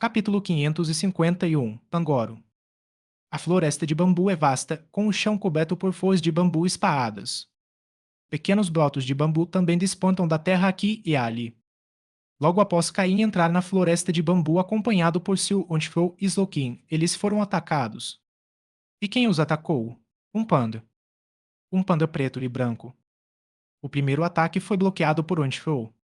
Capítulo 551 Pangoro. A floresta de bambu é vasta, com o chão coberto por folhas de bambu esparradas. Pequenos brotos de bambu também despontam da terra aqui e ali. Logo após Caim entrar na floresta de bambu acompanhado por seu Ontifou e Zloquin, eles foram atacados. E quem os atacou? Um panda. Um panda preto e branco. O primeiro ataque foi bloqueado por Ontifou.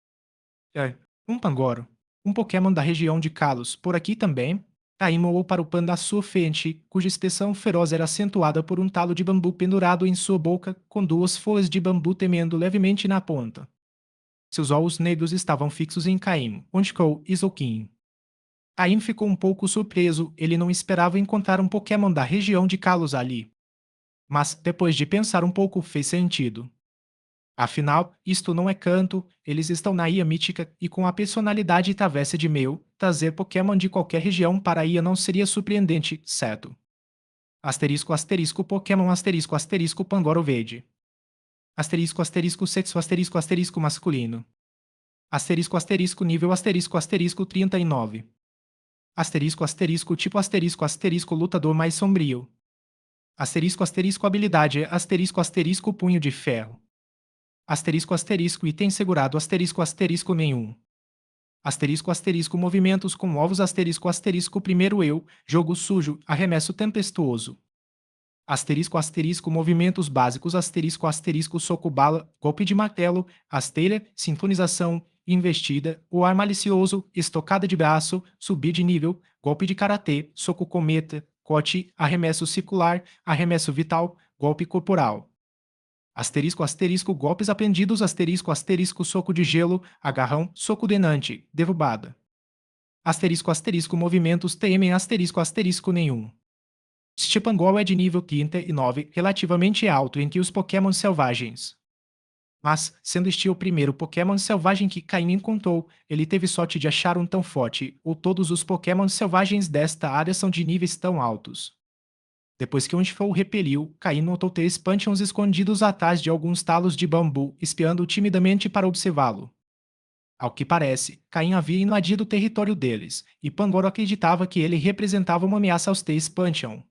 É, um pangoro. Um Pokémon da região de Kalos, por aqui também. Caim olhou para o panda à sua frente, cuja expressão feroz era acentuada por um talo de bambu pendurado em sua boca, com duas folhas de bambu temendo levemente na ponta. Seus olhos negros estavam fixos em Caim, Ontifou e Zloquin. Caim ficou um pouco surpreso, ele não esperava encontrar um Pokémon da região de Kalos ali. Mas, depois de pensar um pouco, fez sentido. Afinal, isto não é canto, eles estão na ilha mítica e com a personalidade travessa de Mew, trazer Pokémon de qualquer região para a ilha não seria surpreendente, certo? Asterisco asterisco Pokémon asterisco asterisco Pangoro Verde. Asterisco asterisco sexo asterisco asterisco masculino. Asterisco asterisco nível asterisco 39. Asterisco asterisco lutador mais sombrio. Asterisco habilidade asterisco punho de ferro. Asterisco item segurado asterisco nenhum. Asterisco movimentos com ovos asterisco primeiro eu, jogo sujo, arremesso tempestuoso. Asterisco movimentos básicos asterisco soco bala, golpe de martelo, asteira, sintonização, investida, o ar malicioso, estocada de braço, subir de nível, golpe de karatê, soco cometa, cote, arremesso circular, arremesso vital, golpe corporal. Golpes aprendidos soco de gelo, agarrão, soco denante, derrubada. Movimentos temem nenhum. Este Pangoro é de nível 39, relativamente alto entre os Pokémon selvagens. Mas, sendo este o primeiro Pokémon selvagem que Caim encontrou, ele teve sorte de achar um tão forte, ou todos os Pokémon selvagens desta área são de níveis tão altos. Depois que Ontifou o repeliu, Caim notou ter Spantions escondidos atrás de alguns talos de bambu, espiando timidamente para observá-lo. Ao que parece, Caim havia invadido o território deles, e Pangoro acreditava que ele representava uma ameaça aos T-Spantion.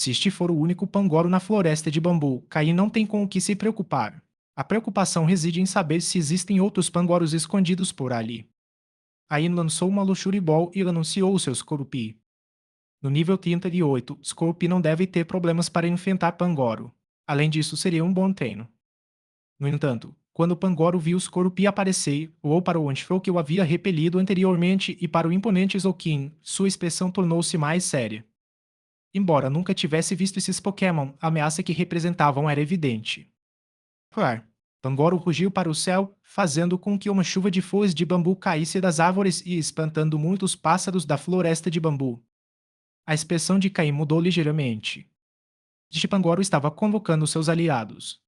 Se este for o único Pangoro na floresta de bambu, Caim não tem com o que se preocupar. A preocupação reside em saber se existem outros Pangoros escondidos por ali. Caim lançou uma Luxury Ball e anunciou seus Scorupi. No nível 38, Scorpi não deve ter problemas para enfrentar Pangoro. Além disso, seria um bom treino. No entanto, quando Pangoro viu Scorpi aparecer, voou para o Ontifou que o havia repelido anteriormente e para o imponente Zloquin, sua expressão tornou-se mais séria. Embora nunca tivesse visto esses Pokémon, a ameaça que representavam era evidente. Claro, Pangoro rugiu para o céu, fazendo com que uma chuva de folhas de bambu caísse das árvores e espantando muitos pássaros da floresta de bambu. A expressão de Caim mudou ligeiramente. Este Pangoro estava convocando seus aliados.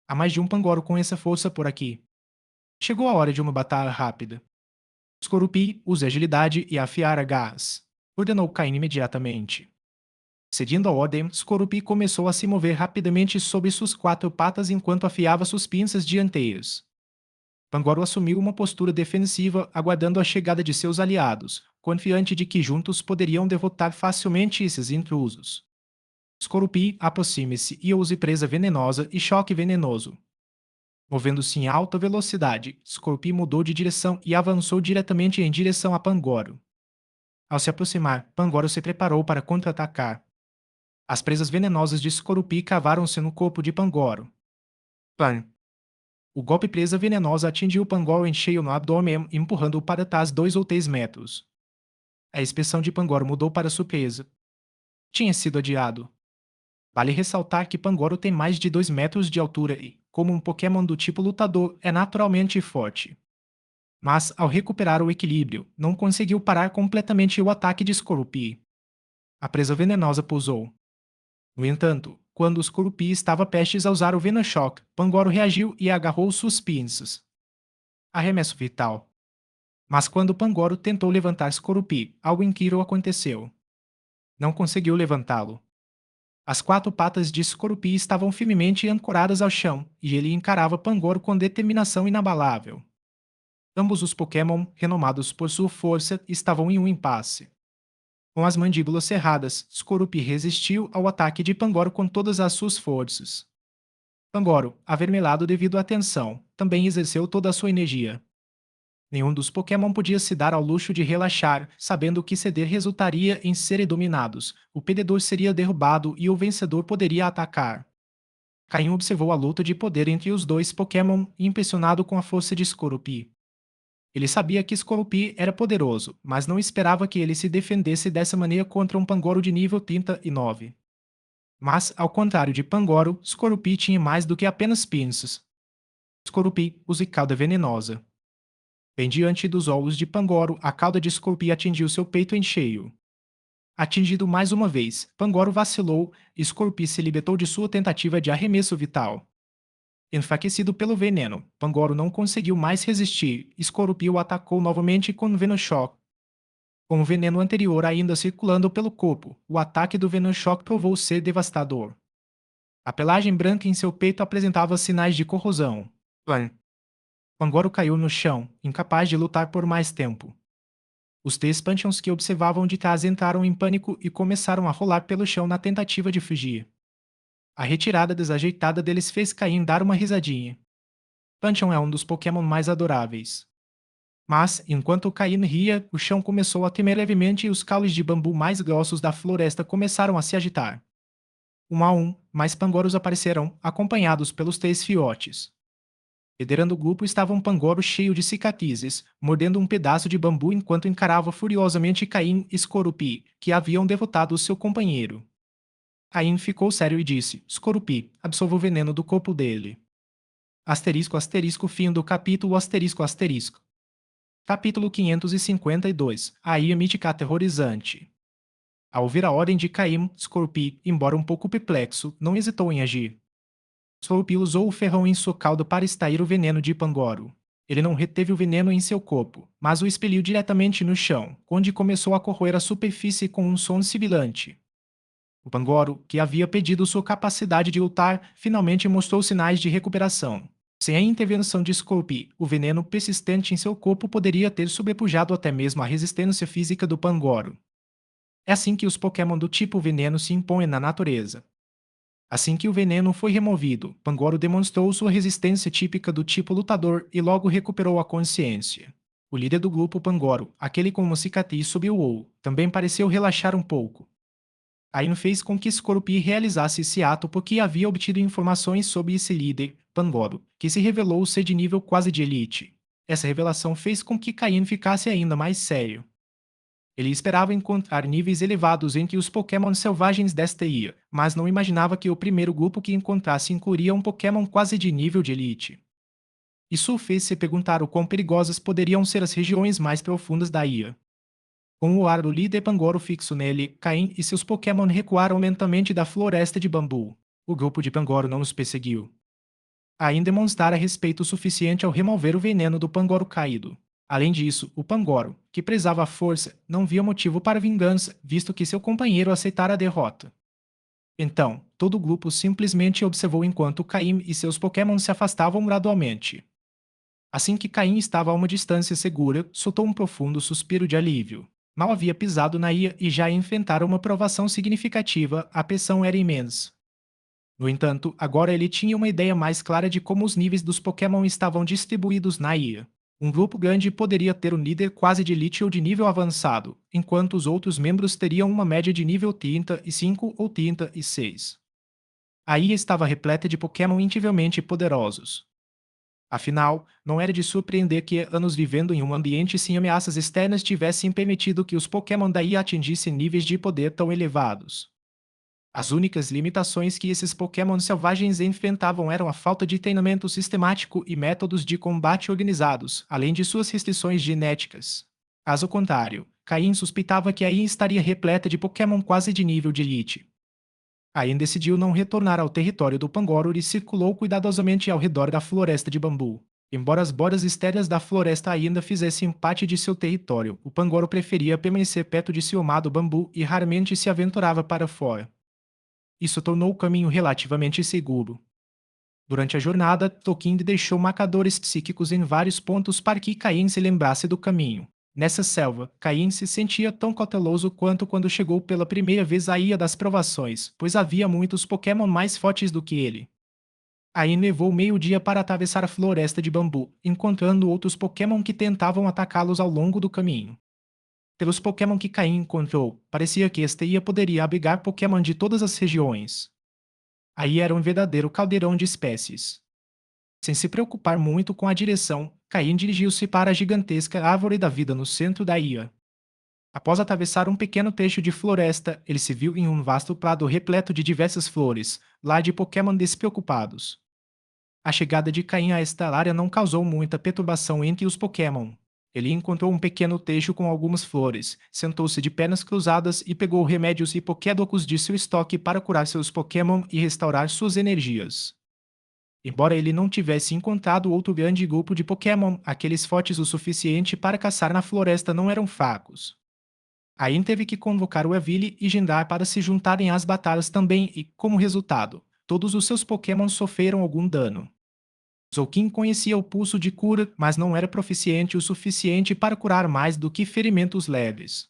Há mais de um Pangoro com essa força por aqui. Chegou a hora de uma batalha rápida. Scorupi, use agilidade e afiar a garras, ordenou Caim imediatamente. Seguindo a ordem, Scorupi começou a se mover rapidamente sobre suas quatro patas enquanto afiava suas pinças dianteiras. Pangoro assumiu uma postura defensiva, aguardando a chegada de seus aliados, confiante de que juntos poderiam derrotar facilmente esses intrusos. Scorupi, aproxime-se e use presa venenosa e choque venenoso. Movendo-se em alta velocidade, Scorupi mudou de direção e avançou diretamente em direção a Pangoro. Ao se aproximar, Pangoro se preparou para contra-atacar. As presas venenosas de Scorupi cavaram-se no corpo de Pangoro. Pan. O golpe presa venenosa atingiu Pangoro em cheio no abdômen, empurrando-o para trás 2 ou 3 metros. A expressão de Pangoro mudou para surpresa. Tinha sido adiado. Vale ressaltar que Pangoro tem mais de 2 metros de altura e, como um Pokémon do tipo lutador, é naturalmente forte. Mas, ao recuperar o equilíbrio, não conseguiu parar completamente o ataque de Scorupi. A presa venenosa pousou. No entanto, quando o Scorupi estava prestes a usar o Venoshock, Pangoro reagiu e agarrou suas pinças. Arremesso vital. Mas quando Pangoro tentou levantar Scorupi, algo incrível aconteceu. Não conseguiu levantá-lo. As quatro patas de Scorupi estavam firmemente ancoradas ao chão, e ele encarava Pangoro com determinação inabalável. Ambos os Pokémon, renomados por sua força, estavam em um impasse. Com as mandíbulas cerradas, Skorupi resistiu ao ataque de Pangoro com todas as suas forças. Pangoro, avermelhado devido à tensão, também exerceu toda a sua energia. Nenhum dos Pokémon podia se dar ao luxo de relaxar, sabendo que ceder resultaria em serem dominados, o perdedor seria derrubado e o vencedor poderia atacar. Caim observou a luta de poder entre os dois Pokémon, impressionado com a força de Skorupi. Ele sabia que Skorupi era poderoso, mas não esperava que ele se defendesse dessa maneira contra um Pangoro de nível 39. Mas, ao contrário de Pangoro, Skorupi tinha mais do que apenas pinças. Skorupi usa cauda venenosa. Bem diante dos olhos de Pangoro, a cauda de Skorupi atingiu seu peito em cheio. Atingido mais uma vez, Pangoro vacilou e Skorupi se libertou de sua tentativa de arremesso vital. Enfraquecido pelo veneno, Pangoro não conseguiu mais resistir e Skorupi o atacou novamente com Venoshock. Com o veneno anterior ainda circulando pelo corpo, o ataque do Venoshock provou ser devastador. A pelagem branca em seu peito apresentava sinais de corrosão. Plan. Pangoro caiu no chão, incapaz de lutar por mais tempo. Os três Pantheons que observavam de trás entraram em pânico e começaram a rolar pelo chão na tentativa de fugir. A retirada desajeitada deles fez Caim dar uma risadinha. Pantheon é um dos Pokémon mais adoráveis. Mas, enquanto Caim ria, o chão começou a tremer levemente e os caules de bambu mais grossos da floresta começaram a se agitar. Um a um, mais pangoros apareceram, acompanhados pelos três fiotes. Liderando o grupo estava um pangoro cheio de cicatrizes, mordendo um pedaço de bambu enquanto encarava furiosamente Caim e Skorupi, que haviam derrotado seu companheiro. Caim ficou sério e disse: Skorupi, absorva o veneno do corpo dele. Asterisco asterisco fim do capítulo asterisco asterisco. Capítulo 552. A ilha mítica aterrorizante. Ao ouvir a ordem de Caim, Skorupi, embora um pouco perplexo, não hesitou em agir. Skorupi usou o ferrão em sua cauda para extrair o veneno de Pangoro. Ele não reteve o veneno em seu corpo, mas o expeliu diretamente no chão, onde começou a corroer a superfície com um som sibilante. O Pangoro, que havia perdido sua capacidade de lutar, finalmente mostrou sinais de recuperação. Sem a intervenção de Skorupi, o veneno persistente em seu corpo poderia ter sobrepujado até mesmo a resistência física do Pangoro. É assim que os Pokémon do tipo veneno se impõem na natureza. Assim que o veneno foi removido, Pangoro demonstrou sua resistência típica do tipo lutador e logo recuperou a consciência. O líder do grupo Pangoro, aquele com uma cicatriz sob o olho, também pareceu relaxar um pouco. Aino fez com que Skorupi realizasse esse ato porque havia obtido informações sobre esse líder, Pangoro, que se revelou ser de nível quase de elite. Essa revelação fez com que Caim ficasse ainda mais sério. Ele esperava encontrar níveis elevados entre os Pokémon selvagens desta ilha, mas não imaginava que o primeiro grupo que encontrasse incluiria um Pokémon quase de nível de elite. Isso o fez se perguntar o quão perigosas poderiam ser as regiões mais profundas da ilha. Com o ar do líder Pangoro fixo nele, Caim e seus Pokémon recuaram lentamente da floresta de bambu. O grupo de Pangoro não os perseguiu. Ainda demonstrara respeito suficiente ao remover o veneno do Pangoro caído. Além disso, o Pangoro, que prezava a força, não via motivo para vingança, visto que seu companheiro aceitara a derrota. Então, todo o grupo simplesmente observou enquanto Caim e seus Pokémon se afastavam gradualmente. Assim que Caim estava a uma distância segura, soltou um profundo suspiro de alívio. Mal havia pisado na ilha e já enfrentara uma provação significativa, a pressão era imensa. No entanto, agora ele tinha uma ideia mais clara de como os níveis dos Pokémon estavam distribuídos na ilha. Um grupo grande poderia ter um líder quase de elite ou de nível avançado, enquanto os outros membros teriam uma média de nível 35 ou 36. A ilha estava repleta de Pokémon incrivelmente poderosos. Afinal, não era de surpreender que, anos vivendo em um ambiente sem ameaças externas, tivessem permitido que os Pokémon da ilha atingissem níveis de poder tão elevados. As únicas limitações que esses Pokémon selvagens enfrentavam eram a falta de treinamento sistemático e métodos de combate organizados, além de suas restrições genéticas. Caso contrário, Caim suspeitava que a ilha estaria repleta de Pokémon quase de nível de elite. Caim decidiu não retornar ao território do Pangoro e circulou cuidadosamente ao redor da floresta de bambu. Embora as bordas estéreas da floresta ainda fizessem parte de seu território, o Pangoro preferia permanecer perto de seu amado bambu e raramente se aventurava para fora. Isso tornou o caminho relativamente seguro. Durante a jornada, Tolkien deixou marcadores psíquicos em vários pontos para que Caim se lembrasse do caminho. Nessa selva, Caim se sentia tão cauteloso quanto quando chegou pela primeira vez à Ilha das Provações, pois havia muitos Pokémon mais fortes do que ele. Caim levou meio dia para atravessar a floresta de bambu, encontrando outros Pokémon que tentavam atacá-los ao longo do caminho. Pelos Pokémon que Caim encontrou, parecia que esta ilha poderia abrigar Pokémon de todas as regiões. Aí era um verdadeiro caldeirão de espécies. Sem se preocupar muito com a direção, Caim dirigiu-se para a gigantesca árvore da vida no centro da ilha. Após atravessar um pequeno trecho de floresta, ele se viu em um vasto prado repleto de diversas flores, lá de Pokémon despreocupados. A chegada de Caim a esta área não causou muita perturbação entre os Pokémon. Ele encontrou um pequeno trecho com algumas flores, sentou-se de pernas cruzadas e pegou remédios e Pokédocos de seu estoque para curar seus Pokémon e restaurar suas energias. Embora ele não tivesse encontrado outro grande grupo de Pokémon, aqueles fortes o suficiente para caçar na floresta não eram fracos. Ain teve que convocar o Evile e Jindar para se juntarem às batalhas também e, como resultado, todos os seus Pokémon sofreram algum dano. Zoukin conhecia o pulso de cura, mas não era proficiente o suficiente para curar mais do que ferimentos leves.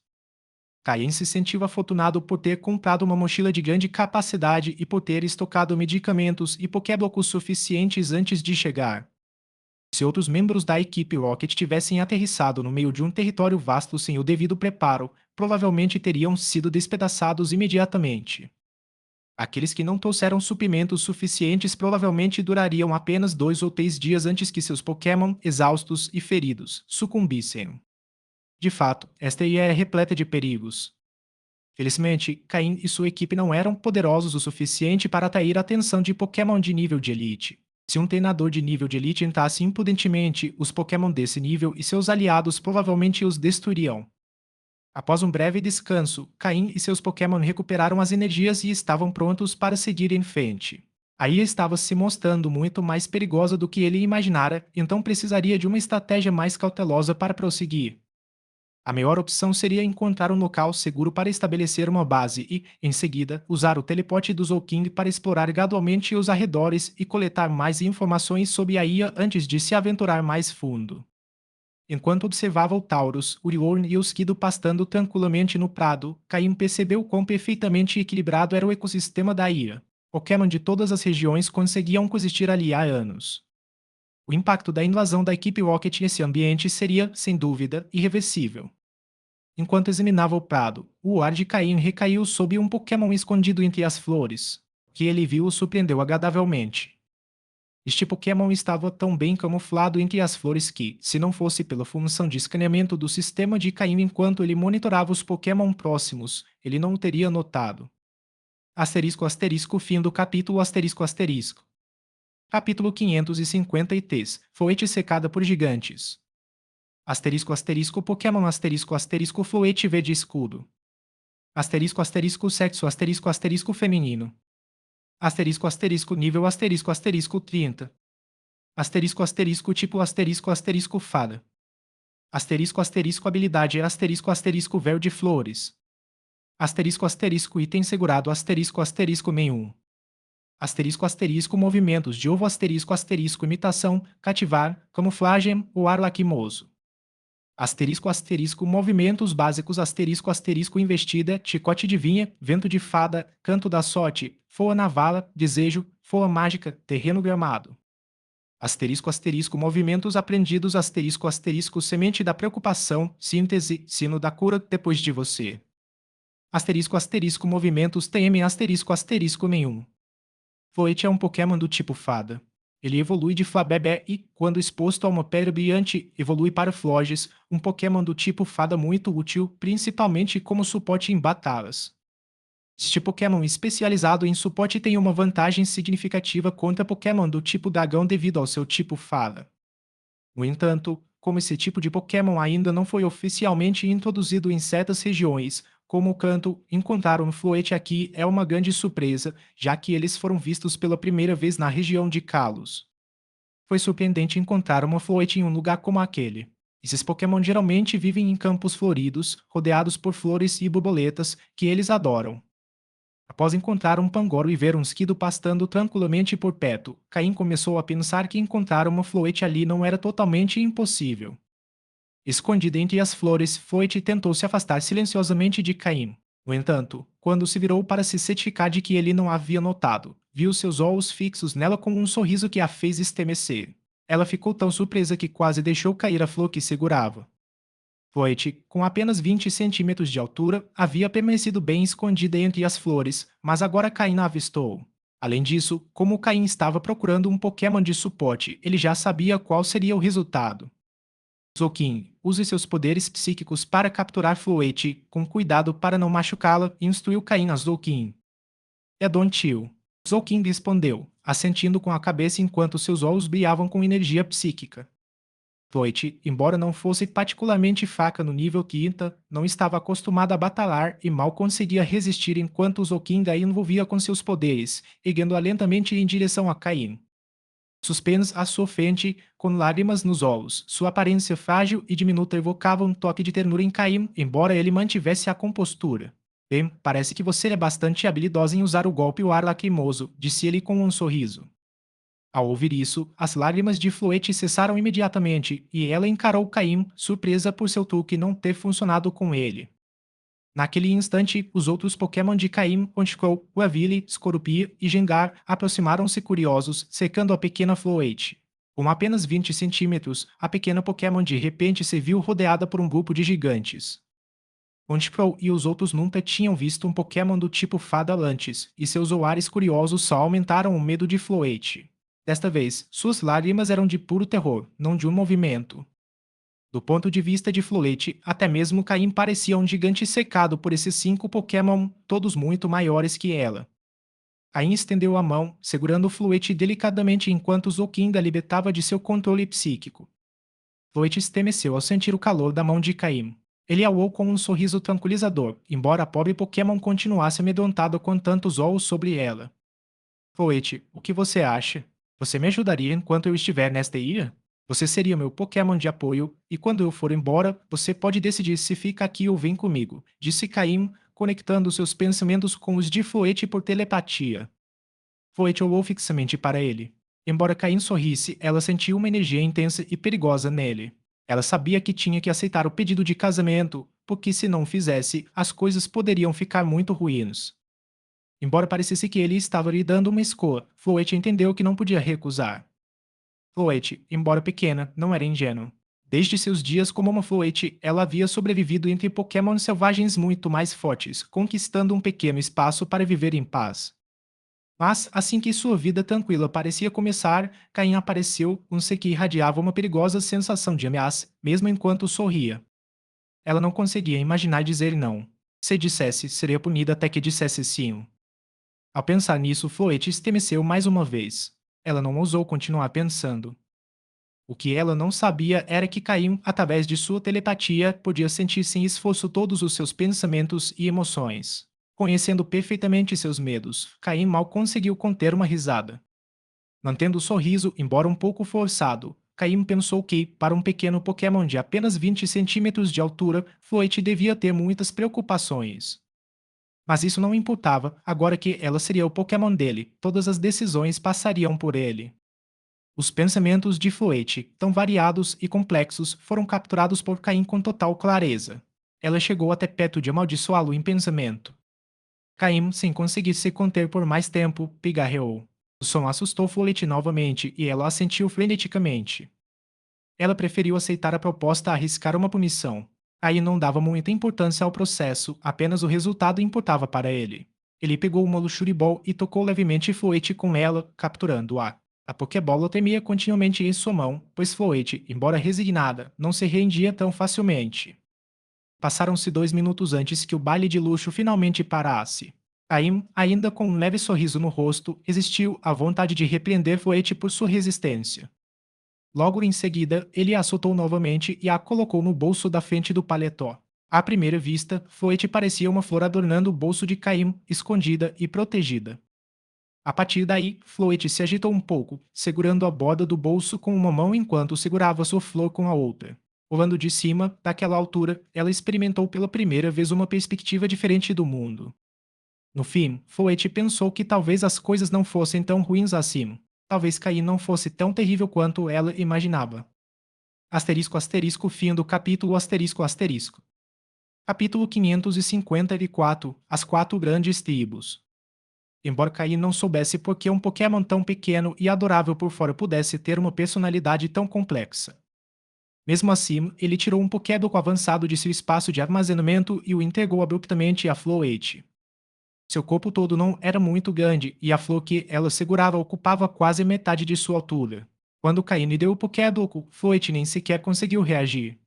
Caim se sentiu afortunado por ter comprado uma mochila de grande capacidade e por ter estocado medicamentos e Pokéblocos suficientes antes de chegar. Se outros membros da equipe Rocket tivessem aterrissado no meio de um território vasto sem o devido preparo, provavelmente teriam sido despedaçados imediatamente. Aqueles que não trouxeram suprimentos suficientes provavelmente durariam apenas 2 ou 3 dias antes que seus Pokémon, exaustos e feridos, sucumbissem. De fato, esta ilha é repleta de perigos. Felizmente, Caim e sua equipe não eram poderosos o suficiente para atrair a atenção de Pokémon de nível de elite. Se um treinador de nível de elite entrasse imprudentemente, os Pokémon desse nível e seus aliados provavelmente os destruiriam. Após um breve descanso, Caim e seus Pokémon recuperaram as energias e estavam prontos para seguir em frente. A ilha estava se mostrando muito mais perigosa do que ele imaginara, então precisaria de uma estratégia mais cautelosa para prosseguir. A melhor opção seria encontrar um local seguro para estabelecer uma base e, em seguida, usar o teleporte do Zouking para explorar gradualmente os arredores e coletar mais informações sobre a ilha antes de se aventurar mais fundo. Enquanto observava o Taurus, Uriorn e o Skido pastando tranquilamente no prado, Caim percebeu quão perfeitamente equilibrado era o ecossistema da ilha. Pokémon de todas as regiões conseguiam coexistir ali há anos. O impacto da invasão da equipe Rocket nesse ambiente seria, sem dúvida, irreversível. Enquanto examinava o prado, o olhar de Caim recaiu sobre um Pokémon escondido entre as flores. O que ele viu o surpreendeu agradavelmente. Este Pokémon estava tão bem camuflado entre as flores que, se não fosse pela função de escaneamento do sistema de Caim enquanto ele monitorava os Pokémon próximos, ele não o teria notado. Asterisco asterisco fim do capítulo asterisco asterisco. Capítulo 553. Floete secada por gigantes. Asterisco asterisco Pokémon asterisco asterisco Floete verde escudo. Asterisco asterisco sexo asterisco asterisco feminino. Asterisco asterisco nível asterisco asterisco 30. Asterisco asterisco tipo asterisco asterisco fada. Asterisco asterisco habilidade asterisco asterisco verde flores. Asterisco asterisco item segurado asterisco asterisco nenhum. Asterisco asterisco movimentos de ovo asterisco asterisco imitação, cativar, camuflagem ou ar lacrimoso. Asterisco asterisco movimentos básicos asterisco asterisco investida, chicote de vinha, vento de fada, canto da sorte, foa na vala, desejo, foa mágica, terreno gramado. Asterisco asterisco movimentos aprendidos asterisco asterisco semente da preocupação, síntese, sino da cura depois de você. Asterisco asterisco movimentos TM asterisco asterisco nenhum. Floete é um Pokémon do tipo fada. Ele evolui de Flabébé e, quando exposto a uma pedra brilhante, evolui para Florges, um Pokémon do tipo fada muito útil, principalmente como suporte em batalhas. Este Pokémon especializado em suporte tem uma vantagem significativa contra Pokémon do tipo dragão devido ao seu tipo fada. No entanto, como esse tipo de Pokémon ainda não foi oficialmente introduzido em certas regiões, como o canto, encontrar um Floete aqui é uma grande surpresa, já que eles foram vistos pela primeira vez na região de Kalos. Foi surpreendente encontrar uma Floete em um lugar como aquele. Esses Pokémon geralmente vivem em campos floridos, rodeados por flores e borboletas, que eles adoram. Após encontrar um pangoro e ver um esquido pastando tranquilamente por perto, Caim começou a pensar que encontrar uma floete ali não era totalmente impossível. Escondida entre as flores, Floete tentou se afastar silenciosamente de Caim. No entanto, quando se virou para se certificar de que ele não a havia notado, viu seus olhos fixos nela com um sorriso que a fez estremecer. Ela ficou tão surpresa que quase deixou cair a flor que segurava. Floete, com apenas 20 centímetros de altura, havia permanecido bem escondida entre as flores, mas agora Caim a avistou. Além disso, como Caim estava procurando um Pokémon de suporte, ele já sabia qual seria o resultado. Zoukin, use seus poderes psíquicos para capturar Floete, com cuidado para não machucá-la, e instruiu Caim a Zoukin. É Don Tio. Zoukin respondeu, assentindo com a cabeça enquanto seus olhos brilhavam com energia psíquica. Floyd, embora não fosse particularmente fraca no nível quinta, não estava acostumada a batalhar e mal conseguia resistir enquanto Zoukin a envolvia com seus poderes, erguendo-a lentamente em direção a Caim. Suspensa à sua frente, com lágrimas nos olhos, sua aparência frágil e diminuta evocava um toque de ternura em Caim, embora ele mantivesse a compostura. Bem, parece que você é bastante habilidosa em usar o golpe o ar lacrimoso, disse ele com um sorriso. Ao ouvir isso, as lágrimas de Floete cessaram imediatamente e ela encarou Caim, surpresa por seu truque não ter funcionado com ele. Naquele instante, os outros Pokémon de Caim, Ponticou, Weavile, Scorupi e Gengar aproximaram-se curiosos, cercando a pequena Floete. Com apenas 20 centímetros, a pequena Pokémon de repente se viu rodeada por um grupo de gigantes. Ponticou e os outros nunca tinham visto um Pokémon do tipo Fada antes, e seus olhares curiosos só aumentaram o medo de Floete. Desta vez, suas lágrimas eram de puro terror, não de um movimento. Do ponto de vista de Floete, até mesmo Caim parecia um gigante secado por esses 5 Pokémon, todos muito maiores que ela. Caim estendeu a mão, segurando Floete delicadamente enquanto Zokinda libertava de seu controle psíquico. Floete estremeceu ao sentir o calor da mão de Caim. Ele auou com um sorriso tranquilizador, embora a pobre Pokémon continuasse amedrontado com tantos olhos sobre ela. Floete, o que você acha? Você me ajudaria enquanto eu estiver nesta ilha? Você seria meu Pokémon de apoio, e quando eu for embora, você pode decidir se fica aqui ou vem comigo, disse Caim, conectando seus pensamentos com os de Floete por telepatia. Floete olhou fixamente para ele. Embora Caim sorrisse, ela sentiu uma energia intensa e perigosa nele. Ela sabia que tinha que aceitar o pedido de casamento, porque se não fizesse, as coisas poderiam ficar muito ruins. Embora parecesse que ele estava lhe dando uma escolha, Floete entendeu que não podia recusar. Floete, embora pequena, não era ingênua. Desde seus dias como uma Floete, ela havia sobrevivido entre Pokémon selvagens muito mais fortes, conquistando um pequeno espaço para viver em paz. Mas, assim que sua vida tranquila parecia começar, Caim apareceu, um ser que irradiava uma perigosa sensação de ameaça, mesmo enquanto sorria. Ela não conseguia imaginar dizer não. Se dissesse, seria punida até que dissesse sim. Ao pensar nisso, Floete estremeceu mais uma vez. Ela não ousou continuar pensando. O que ela não sabia era que Caim, através de sua telepatia, podia sentir sem esforço todos os seus pensamentos e emoções. Conhecendo perfeitamente seus medos, Caim mal conseguiu conter uma risada. Mantendo o sorriso, embora um pouco forçado, Caim pensou que, para um pequeno Pokémon de apenas 20 centímetros de altura, Floete devia ter muitas preocupações. Mas isso não importava, agora que ela seria o Pokémon dele, todas as decisões passariam por ele. Os pensamentos de Floete, tão variados e complexos, foram capturados por Caim com total clareza. Ela chegou até perto de amaldiçoá-lo em pensamento. Caim, sem conseguir se conter por mais tempo, pigarreou. O som assustou Floete novamente e ela assentiu freneticamente. Ela preferiu aceitar a proposta a arriscar uma punição. Aí não dava muita importância ao processo, apenas o resultado importava para ele. Ele pegou uma Luxuribol e tocou levemente Floete com ela, capturando-a. A Pokébola temia continuamente em sua mão, pois Floete, embora resignada, não se rendia tão facilmente. Passaram-se 2 minutos antes que o baile de luxo finalmente parasse. Caim, ainda com um leve sorriso no rosto, existiu a vontade de repreender Floete por sua resistência. Logo em seguida, ele a soltou novamente e a colocou no bolso da frente do paletó. À primeira vista, Floete parecia uma flor adornando o bolso de Caim, escondida e protegida. A partir daí, Floete se agitou um pouco, segurando a borda do bolso com uma mão enquanto segurava sua flor com a outra. Olhando de cima, daquela altura, ela experimentou pela primeira vez uma perspectiva diferente do mundo. No fim, Floete pensou que talvez as coisas não fossem tão ruins assim. Talvez Caim não fosse tão terrível quanto ela imaginava. Asterisco asterisco fim do capítulo asterisco asterisco. Capítulo 554 As Quatro Grandes Tribos. Embora Caim não soubesse por que um Pokémon tão pequeno e adorável por fora pudesse ter uma personalidade tão complexa. Mesmo assim, ele tirou um Pokédoc avançado de seu espaço de armazenamento e o entregou abruptamente a Floete. Seu corpo todo não era muito grande e a flor que ela segurava ocupava quase metade de sua altura. Quando Caim lhe deu o Pokédoc, Floete nem sequer conseguiu reagir.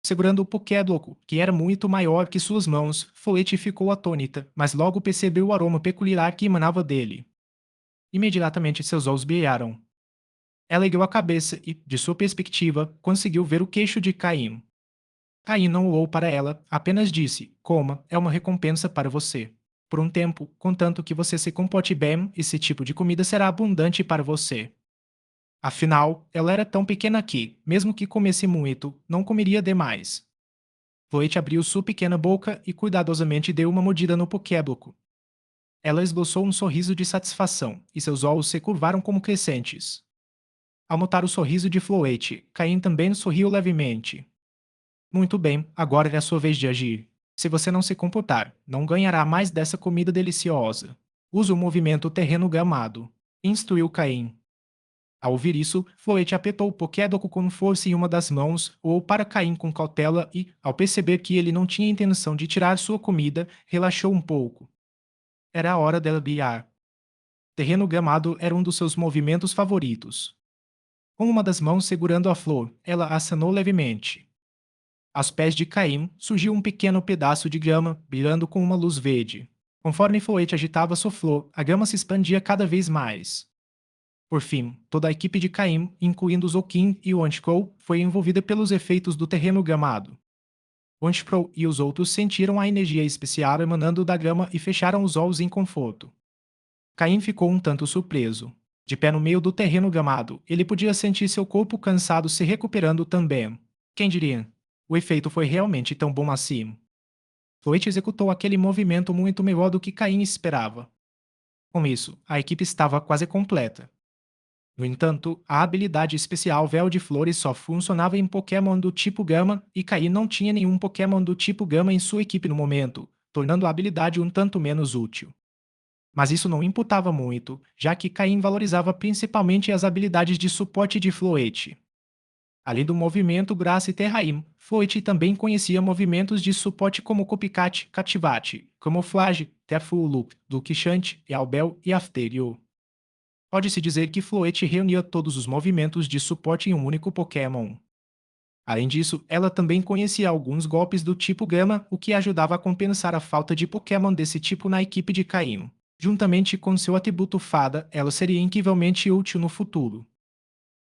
Segurando o Pokédoc, que era muito maior que suas mãos, Floete ficou atônita, mas logo percebeu o aroma peculiar que emanava dele. Imediatamente seus olhos brilharam. Ela ergueu a cabeça e, de sua perspectiva, conseguiu ver o queixo de Caim. Caim não olhou para ela, apenas disse: Coma, é uma recompensa para você. Por um tempo, contanto que você se comporte bem, esse tipo de comida será abundante para você. Afinal, ela era tão pequena que, mesmo que comesse muito, não comeria demais. Floyd abriu sua pequena boca e cuidadosamente deu uma mordida no Pokédoc. Ela esboçou um sorriso de satisfação, e seus olhos se curvaram como crescentes. Ao notar o sorriso de Floyd, Caim também sorriu levemente. Muito bem, agora é a sua vez de agir. Se você não se comportar, não ganhará mais dessa comida deliciosa. Use o movimento terreno gamado. Instruiu Caim. Ao ouvir isso, Floete apertou o Pokédoc com força em uma das mãos, ou para Caim com cautela e, ao perceber que ele não tinha intenção de tirar sua comida, relaxou um pouco. Era a hora dela guiar. Terreno gamado era um dos seus movimentos favoritos. Com uma das mãos segurando a flor, ela acenou levemente. Aos pés de Caim surgiu um pequeno pedaço de grama, brilhando com uma luz verde. Conforme Floete agitava sua flor, a grama se expandia cada vez mais. Por fim, toda a equipe de Caim, incluindo Zokin e o Anticrow, foi envolvida pelos efeitos do terreno gramado. O Anticrow e os outros sentiram a energia especial emanando da grama e fecharam os olhos em conforto. Caim ficou um tanto surpreso. De pé no meio do terreno gramado, ele podia sentir seu corpo cansado se recuperando também. Quem diria? O efeito foi realmente tão bom assim. Floyd executou aquele movimento muito melhor do que Caim esperava. Com isso, a equipe estava quase completa. No entanto, a habilidade especial Véu de Flores só funcionava em Pokémon do tipo Gama e Caim não tinha nenhum Pokémon do tipo Gama em sua equipe no momento, tornando a habilidade um tanto menos útil. Mas isso não imputava muito, já que Caim valorizava principalmente as habilidades de suporte de Floete. Além do movimento Graça e Terraim, Floyd também conhecia movimentos de suporte como Copycat, Captivate, Camuflage, Tearful Loop, Duquechante, Albel e Afterio. Pode-se dizer que Floyd reunia todos os movimentos de suporte em um único Pokémon. Além disso, ela também conhecia alguns golpes do tipo Gama, o que ajudava a compensar a falta de Pokémon desse tipo na equipe de Caim. Juntamente com seu atributo Fada, ela seria incrivelmente útil no futuro.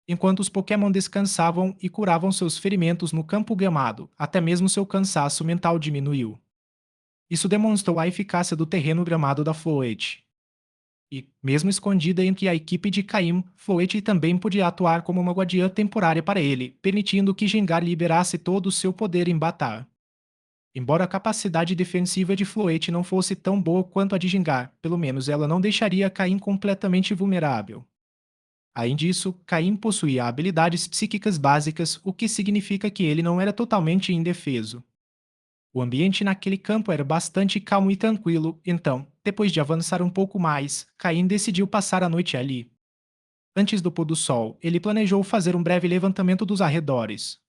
Enquanto os Pokémon descansavam e curavam seus ferimentos no campo gramado, até mesmo seu cansaço mental diminuiu. Isso demonstrou a eficácia do terreno gramado da Floette. E, mesmo escondida entre a equipe de Caim, Floette também podia atuar como uma guardiã temporária para ele, permitindo que Gengar liberasse todo o seu poder em Batar. Embora a capacidade defensiva de Floette não fosse tão boa quanto a de Gengar, pelo menos ela não deixaria Caim completamente vulnerável. Além disso, Caim possuía habilidades psíquicas básicas, o que significa que ele não era totalmente indefeso. O ambiente naquele campo era bastante calmo e tranquilo, então, depois de avançar um pouco mais, Caim decidiu passar a noite ali. Antes do pôr do sol, ele planejou fazer um breve levantamento dos arredores.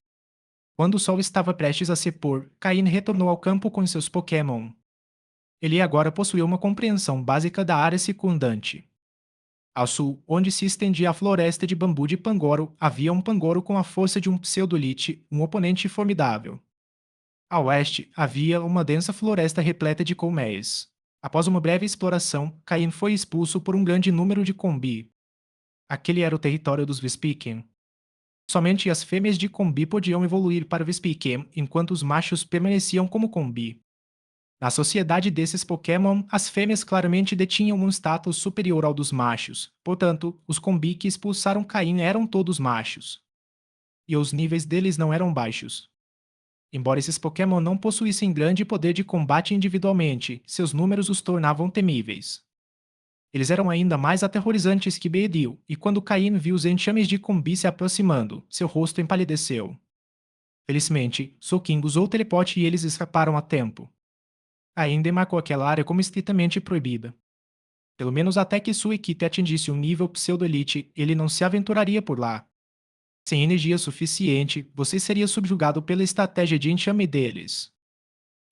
Quando o sol estava prestes a se pôr, Caim retornou ao campo com seus Pokémon. Ele agora possuía uma compreensão básica da área circundante. Ao sul, onde se estendia a floresta de bambu de Pangoro, havia um Pangoro com a força de um Pseudolite, um oponente formidável. A oeste, havia uma densa floresta repleta de colmeias. Após uma breve exploração, Caim foi expulso por um grande número de Combi. Aquele era o território dos Vespiquen. Somente as fêmeas de Combi podiam evoluir para Vespiquen, enquanto os machos permaneciam como Combi. Na sociedade desses Pokémon, as fêmeas claramente detinham um status superior ao dos machos, portanto, os Combi que expulsaram Caim eram todos machos. E os níveis deles não eram baixos. Embora esses Pokémon não possuíssem grande poder de combate individualmente, seus números os tornavam temíveis. Eles eram ainda mais aterrorizantes que Beedrill, e quando Caim viu os enxames de Combi se aproximando, seu rosto empalideceu. Felizmente, Soking usou o teleporte e eles escaparam a tempo. Caim demarcou aquela área como estritamente proibida. Pelo menos até que sua equipe atingisse um nível pseudo-elite, ele não se aventuraria por lá. Sem energia suficiente, você seria subjugado pela estratégia de enxame deles.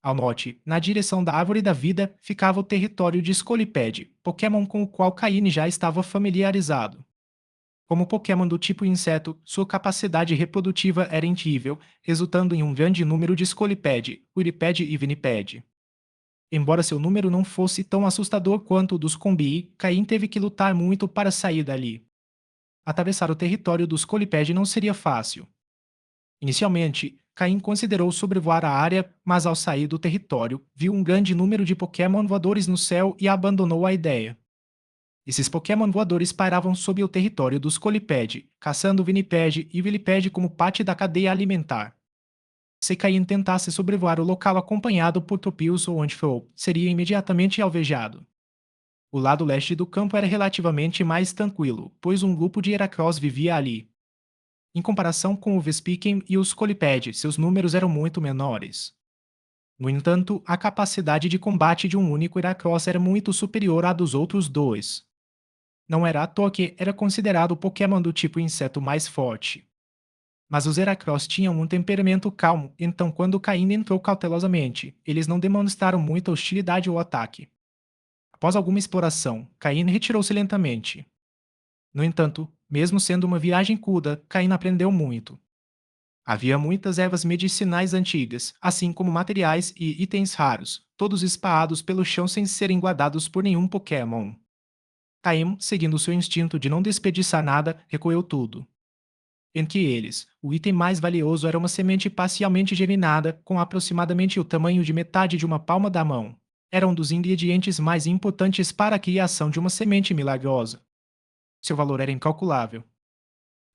Ao norte, na direção da Árvore da Vida, ficava o território de Scolipede, Pokémon com o qual Caine já estava familiarizado. Como Pokémon do tipo inseto, sua capacidade reprodutiva era incrível, resultando em um grande número de Scolipede, Uripede e Vinipede. Embora seu número não fosse tão assustador quanto o dos Combii, Caim teve que lutar muito para sair dali. Atravessar o território dos Colipede não seria fácil. Inicialmente, Caim considerou sobrevoar a área, mas ao sair do território, viu um grande número de Pokémon voadores no céu e abandonou a ideia. Esses Pokémon voadores pairavam sob o território dos Colipede, caçando Vinipede e Vilipede como parte da cadeia alimentar. Se Caim tentasse sobrevoar o local acompanhado por Tropius ou Antiflow, seria imediatamente alvejado. O lado leste do campo era relativamente mais tranquilo, pois um grupo de Heracross vivia ali. Em comparação com o Vespiquen e os Colipede, seus números eram muito menores. No entanto, a capacidade de combate de um único Heracross era muito superior à dos outros dois. Não era à toa que era considerado o Pokémon do tipo inseto mais forte. Mas os Heracross tinham um temperamento calmo, então quando Caim entrou cautelosamente, eles não demonstraram muita hostilidade ou ataque. Após alguma exploração, Caim retirou-se lentamente. No entanto, mesmo sendo uma viagem curta, Caim aprendeu muito. Havia muitas ervas medicinais antigas, assim como materiais e itens raros, todos espalhados pelo chão sem serem guardados por nenhum Pokémon. Caim, seguindo seu instinto de não desperdiçar nada, recolheu tudo. Entre eles, o item mais valioso era uma semente parcialmente germinada, com aproximadamente o tamanho de metade de uma palma da mão. Era um dos ingredientes mais importantes para a criação de uma semente milagrosa. Seu valor era incalculável.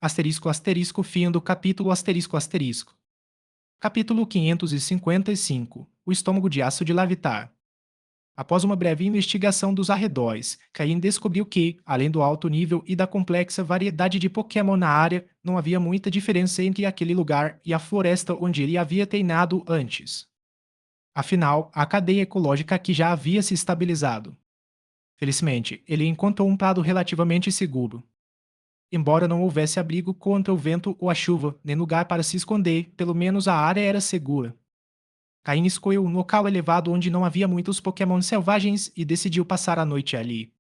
Asterisco asterisco fim do capítulo asterisco asterisco. Capítulo 555. O estômago de aço de Larvitar. Após uma breve investigação dos arredores, Caim descobriu que, além do alto nível e da complexa variedade de Pokémon na área, não havia muita diferença entre aquele lugar e a floresta onde ele havia treinado antes. Afinal, a cadeia ecológica aqui já havia se estabilizado. Felizmente, ele encontrou um prado relativamente seguro. Embora não houvesse abrigo contra o vento ou a chuva, nem lugar para se esconder, pelo menos a área era segura. Caim escolheu um local elevado onde não havia muitos Pokémon selvagens e decidiu passar a noite ali.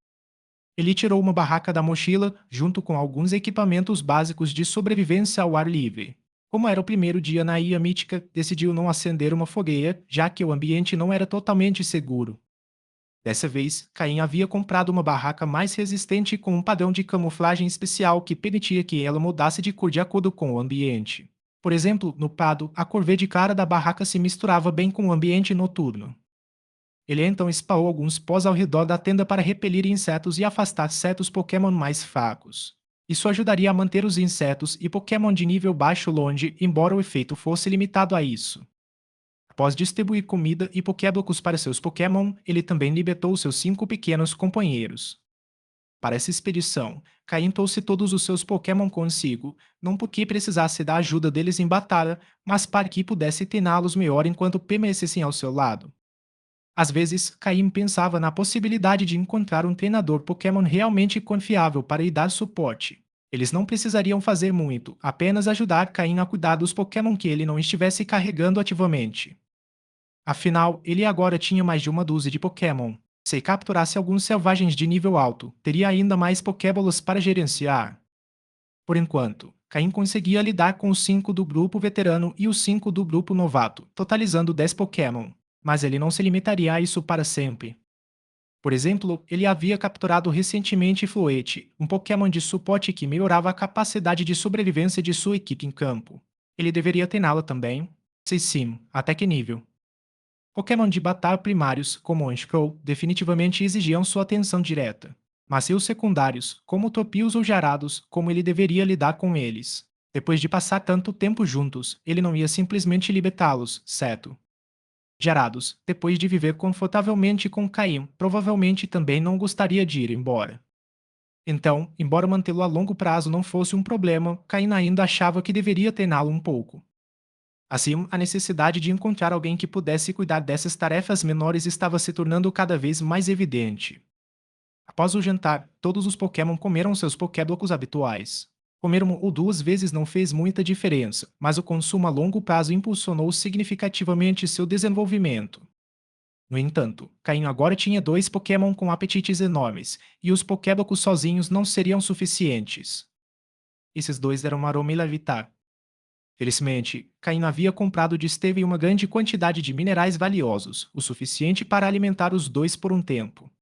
Ele tirou uma barraca da mochila, junto com alguns equipamentos básicos de sobrevivência ao ar livre. Como era o primeiro dia na Ilha Mítica, decidiu não acender uma fogueira, já que o ambiente não era totalmente seguro. Dessa vez, Caim havia comprado uma barraca mais resistente com um padrão de camuflagem especial que permitia que ela mudasse de cor de acordo com o ambiente. Por exemplo, no prado, a cor verde clara da barraca se misturava bem com o ambiente noturno. Ele então espalhou alguns pós ao redor da tenda para repelir insetos e afastar certos Pokémon mais fracos. Isso ajudaria a manter os insetos e Pokémon de nível baixo longe, embora o efeito fosse limitado a isso. Após distribuir comida e Pokéblocos para seus Pokémon, ele também libertou seus 5 pequenos companheiros. Para essa expedição, Caim trouxe todos os seus Pokémon consigo, não porque precisasse da ajuda deles em batalha, mas para que pudesse treiná-los melhor enquanto permanecessem ao seu lado. Às vezes, Caim pensava na possibilidade de encontrar um treinador Pokémon realmente confiável para lhe dar suporte. Eles não precisariam fazer muito, apenas ajudar Caim a cuidar dos Pokémon que ele não estivesse carregando ativamente. Afinal, ele agora tinha mais de uma dúzia de Pokémon. Se capturasse alguns selvagens de nível alto, teria ainda mais Pokébolas para gerenciar. Por enquanto, Caim conseguia lidar com os 5 do grupo veterano e os 5 do grupo novato, totalizando 10 Pokémon. Mas ele não se limitaria a isso para sempre. Por exemplo, ele havia capturado recentemente Floete, um Pokémon de suporte que melhorava a capacidade de sobrevivência de sua equipe em campo. Ele deveria treiná-la também? Se sim, até que nível? Pokémon de batalha primários, como Anchorage, definitivamente exigiam sua atenção direta. Mas e os secundários, como Tropius ou Jarados, como ele deveria lidar com eles? Depois de passar tanto tempo juntos, ele não ia simplesmente libertá-los, certo? Gerados, depois de viver confortavelmente com Caim, provavelmente também não gostaria de ir embora. Então, embora mantê-lo a longo prazo não fosse um problema, Caim ainda achava que deveria treiná-lo um pouco. Assim, a necessidade de encontrar alguém que pudesse cuidar dessas tarefas menores estava se tornando cada vez mais evidente. Após o jantar, todos os Pokémon comeram seus Pokéblocos habituais. Comer uma ou duas vezes não fez muita diferença, mas o consumo a longo prazo impulsionou significativamente seu desenvolvimento. No entanto, Caim agora tinha dois Pokémon com apetites enormes, e os Pokéblocos sozinhos não seriam suficientes. Esses dois eram Aroma e Larvitar. Felizmente, Caim havia comprado de Steven uma grande quantidade de minerais valiosos, o suficiente para alimentar os dois por um tempo.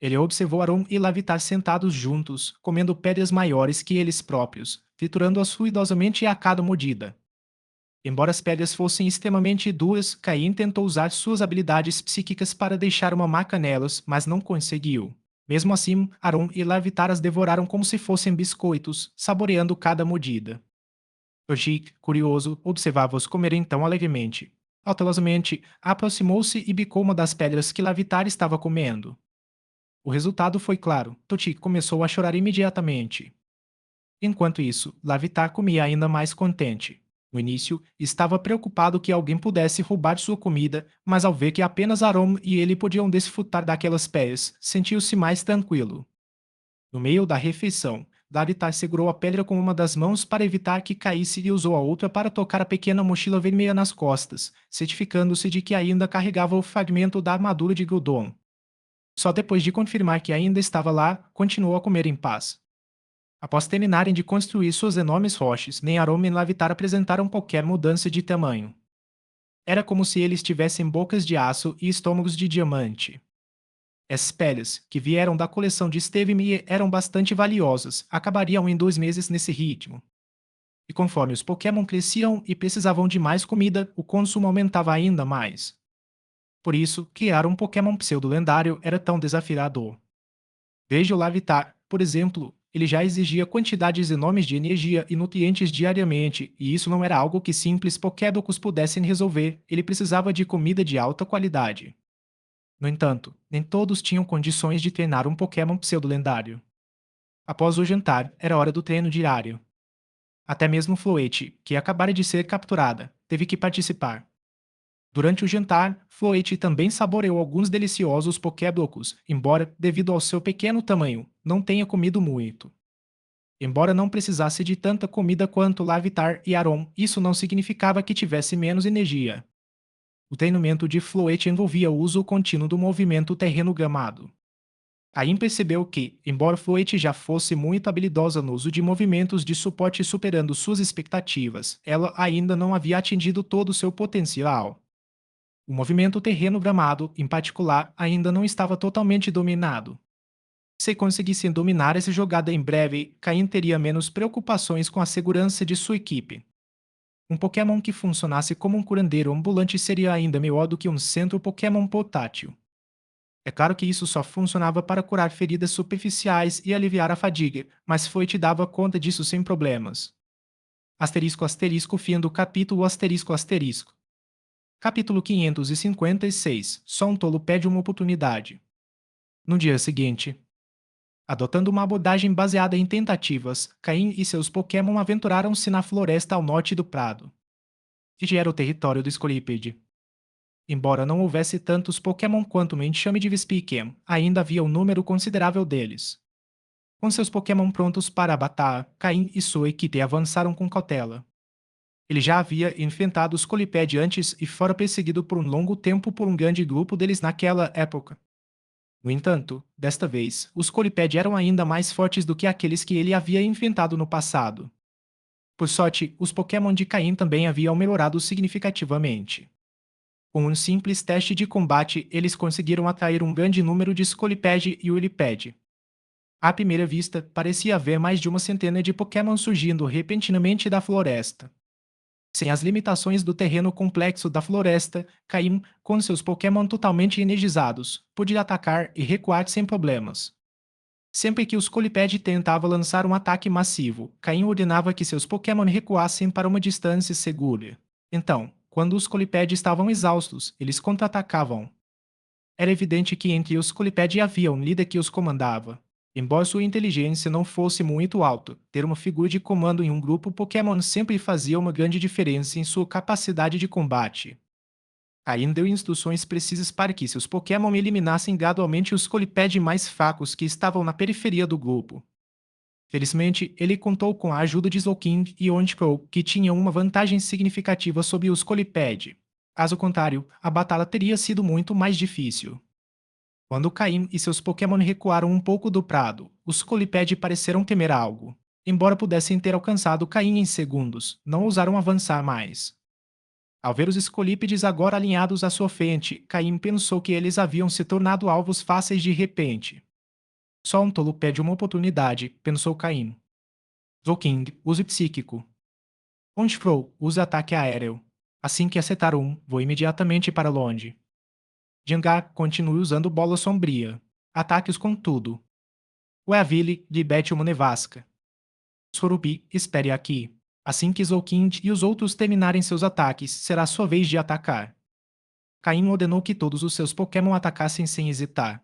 Ele observou Aron e Lavitar sentados juntos, comendo pedras maiores que eles próprios, triturando-as ruidosamente a cada mordida. Embora as pedras fossem extremamente duras, Caim tentou usar suas habilidades psíquicas para deixar uma marca nelas, mas não conseguiu. Mesmo assim, Aron e Larvitar as devoraram como se fossem biscoitos, saboreando cada mordida. Toshik, curioso, observava-os comerem tão alegremente. Cautelosamente, aproximou-se e bicou uma das pedras que Larvitar estava comendo. O resultado foi claro. Toshik começou a chorar imediatamente. Enquanto isso, Larvitar comia ainda mais contente. No início, estava preocupado que alguém pudesse roubar sua comida, mas ao ver que apenas Arom e ele podiam desfrutar daquelas pedras, sentiu-se mais tranquilo. No meio da refeição, Larvitar segurou a pedra com uma das mãos para evitar que caísse e usou a outra para tocar a pequena mochila vermelha nas costas, certificando-se de que ainda carregava o fragmento da armadura de Groudon. Só depois de confirmar que ainda estava lá, continuou a comer em paz. Após terminarem de construir suas enormes rochas, nem Aroma nem Lavitar apresentaram qualquer mudança de tamanho. Era como se eles tivessem bocas de aço e estômagos de diamante. Essas pedras, que vieram da coleção de Steve e eram bastante valiosas, acabariam em 2 meses nesse ritmo. E conforme os Pokémon cresciam e precisavam de mais comida, o consumo aumentava ainda mais. Por isso, criar um Pokémon pseudo-lendário era tão desafiador. Veja o Larvitar, por exemplo, ele já exigia quantidades enormes de energia e nutrientes diariamente, e isso não era algo que simples Pokédocos pudessem resolver, ele precisava de comida de alta qualidade. No entanto, nem todos tinham condições de treinar um Pokémon pseudo-lendário. Após o jantar, era hora do treino diário. Até mesmo Floete, que acabara de ser capturada, teve que participar. Durante o jantar, Floete também saboreou alguns deliciosos Pokéblocos, embora, devido ao seu pequeno tamanho, não tenha comido muito. Embora não precisasse de tanta comida quanto Larvitar e Aron, isso não significava que tivesse menos energia. O treinamento de Floete envolvia o uso contínuo do movimento terreno gramado. Caim percebeu que, embora Floete já fosse muito habilidosa no uso de movimentos de suporte superando suas expectativas, ela ainda não havia atingido todo o seu potencial. O movimento terreno gramado, em particular, ainda não estava totalmente dominado. Se conseguissem dominar essa jogada em breve, Caim teria menos preocupações com a segurança de sua equipe. Um Pokémon que funcionasse como um curandeiro ambulante seria ainda melhor do que um centro Pokémon portátil. É claro que isso só funcionava para curar feridas superficiais e aliviar a fadiga, mas Foyt dava conta disso sem problemas. Asterisco asterisco fim do capítulo asterisco asterisco. Capítulo 556. Só um tolo pede uma oportunidade. No dia seguinte, adotando uma abordagem baseada em tentativas, Caim e seus Pokémon aventuraram-se na floresta ao norte do Prado, que era o território do Scolipede. Embora não houvesse tantos Pokémon quanto no enxame de Vespiquen, ainda havia um número considerável deles. Com seus Pokémon prontos para a batalha, Caim e sua equipe avançaram com cautela. Ele já havia enfrentado os Colipede antes e fora perseguido por um longo tempo por um grande grupo deles naquela época. No entanto, desta vez, os Colipede eram ainda mais fortes do que aqueles que ele havia enfrentado no passado. Por sorte, os Pokémon de Caim também haviam melhorado significativamente. Com um simples teste de combate, eles conseguiram atrair um grande número de Scolipede e Ullipede. À primeira vista, parecia haver mais de uma centena de Pokémon surgindo repentinamente da floresta. Sem as limitações do terreno complexo da floresta, Caim, com seus Pokémon totalmente energizados, podia atacar e recuar sem problemas. Sempre que o Scolipede tentava lançar um ataque massivo, Caim ordenava que seus Pokémon recuassem para uma distância segura. Então, quando os Scolipede estavam exaustos, eles contra-atacavam. Era evidente que entre os Scolipede havia um líder que os comandava. Embora sua inteligência não fosse muito alta, ter uma figura de comando em um grupo Pokémon sempre fazia uma grande diferença em sua capacidade de combate. Caim deu instruções precisas para que seus Pokémon eliminassem gradualmente os Scolipede mais fracos que estavam na periferia do grupo. Felizmente, ele contou com a ajuda de Zolking e Honchkrow, que tinham uma vantagem significativa sobre os Scolipede. Caso contrário, a batalha teria sido muito mais difícil. Quando Caim e seus Pokémon recuaram um pouco do prado, os Scolipede pareceram temer algo. Embora pudessem ter alcançado Caim em segundos, não ousaram avançar mais. Ao ver os Scolípedes agora alinhados à sua frente, Caim pensou que eles haviam se tornado alvos fáceis de repente. Só um tolo pede uma oportunidade, pensou Caim. Zolking, use psíquico. Honchkrow, use ataque aéreo. Assim que acertar um, vou imediatamente para longe. Jangar, continue usando bola sombria. Ataque-os com tudo. Weavile, liberte uma nevasca. Sorubi, espere aqui. Assim que Zolkind e os outros terminarem seus ataques, será sua vez de atacar. Caim ordenou que todos os seus Pokémon atacassem sem hesitar.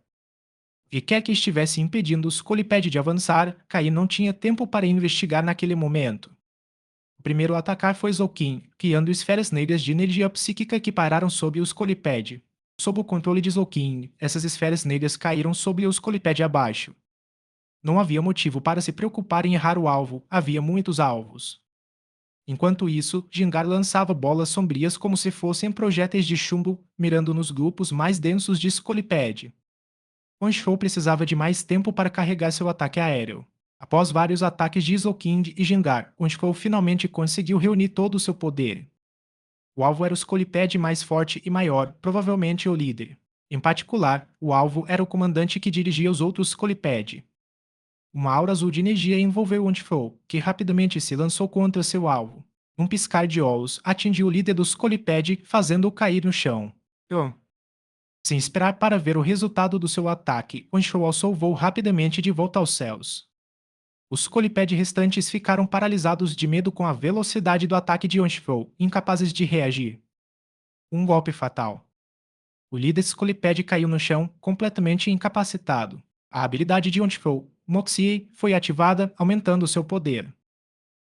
O que quer que estivesse impedindo os Scolipede de avançar, Caim não tinha tempo para investigar naquele momento. O primeiro a atacar foi Zolkin, criando esferas negras de energia psíquica que pararam sobre os Scolipede. Sob o controle de Zolkin, essas esferas negras caíram sobre os Scolipede abaixo. Não havia motivo para se preocupar em errar o alvo, havia muitos alvos. Enquanto isso, Gingar lançava bolas sombrias como se fossem projéteis de chumbo, mirando nos grupos mais densos de Scolipede. Honchkrow precisava de mais tempo para carregar seu ataque aéreo. Após vários ataques de Isolkind e Gingar, Honchkrow finalmente conseguiu reunir todo o seu poder. O alvo era o Scolipede mais forte e maior, provavelmente o líder. Em particular, o alvo era o comandante que dirigia os outros Scolipede. Uma aura azul de energia envolveu Honchkrow, que rapidamente se lançou contra seu alvo. Um piscar de olhos atingiu o líder dos Scolipede, fazendo-o cair no chão. Sem esperar para ver o resultado do seu ataque, Honchkrow alçou o voo rapidamente de volta aos céus. Os Scolipede restantes ficaram paralisados de medo com a velocidade do ataque de Honchkrow, incapazes de reagir. Um golpe fatal. O líder Scolipede caiu no chão, completamente incapacitado. A habilidade de Honchkrow, Moxie, foi ativada, aumentando seu poder.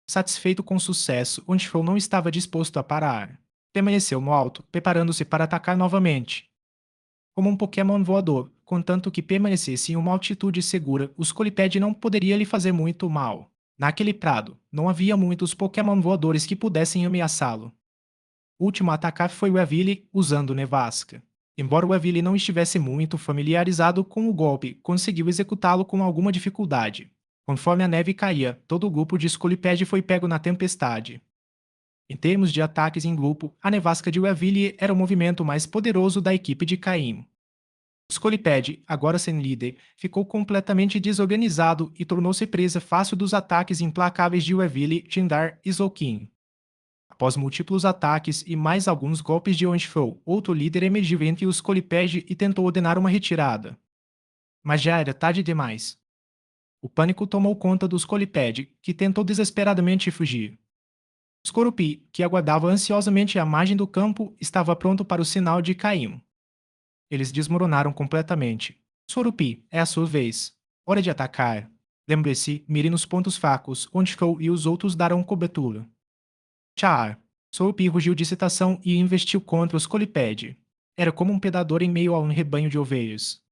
Satisfeito com o sucesso, Honchkrow não estava disposto a parar. Permaneceu no alto, preparando-se para atacar novamente. Como um Pokémon voador, contanto que permanecesse em uma altitude segura, o Scolipede não poderia lhe fazer muito mal. Naquele prado, não havia muitos Pokémon voadores que pudessem ameaçá-lo. O último a atacar foi o Weavile, usando Nevasca. Embora o Weavile não estivesse muito familiarizado com o golpe, conseguiu executá-lo com alguma dificuldade. Conforme a neve caía, todo o grupo de Scolipede foi pego na tempestade. Em termos de ataques em grupo, a nevasca de Weavile era o movimento mais poderoso da equipe de Caim. O Scolipede, agora sem líder, ficou completamente desorganizado e tornou-se presa fácil dos ataques implacáveis de Weavile, Tindar e Zolkin. Após múltiplos ataques e mais alguns golpes de Honchkrow, outro líder emergiu entre os Scolipede e tentou ordenar uma retirada. Mas já era tarde demais. O pânico tomou conta dos Scolipede, que tentou desesperadamente fugir. Skorupi, que aguardava ansiosamente à margem do campo, estava pronto para o sinal de Caim. Eles desmoronaram completamente. Skorupi, é a sua vez. Hora de atacar. Lembre-se, mire nos pontos fracos, onde Crow e os outros darão cobertura. Char. Skorupi rugiu de excitação e investiu contra os Scolipede. Era como um predador em meio a um rebanho de ovelhas.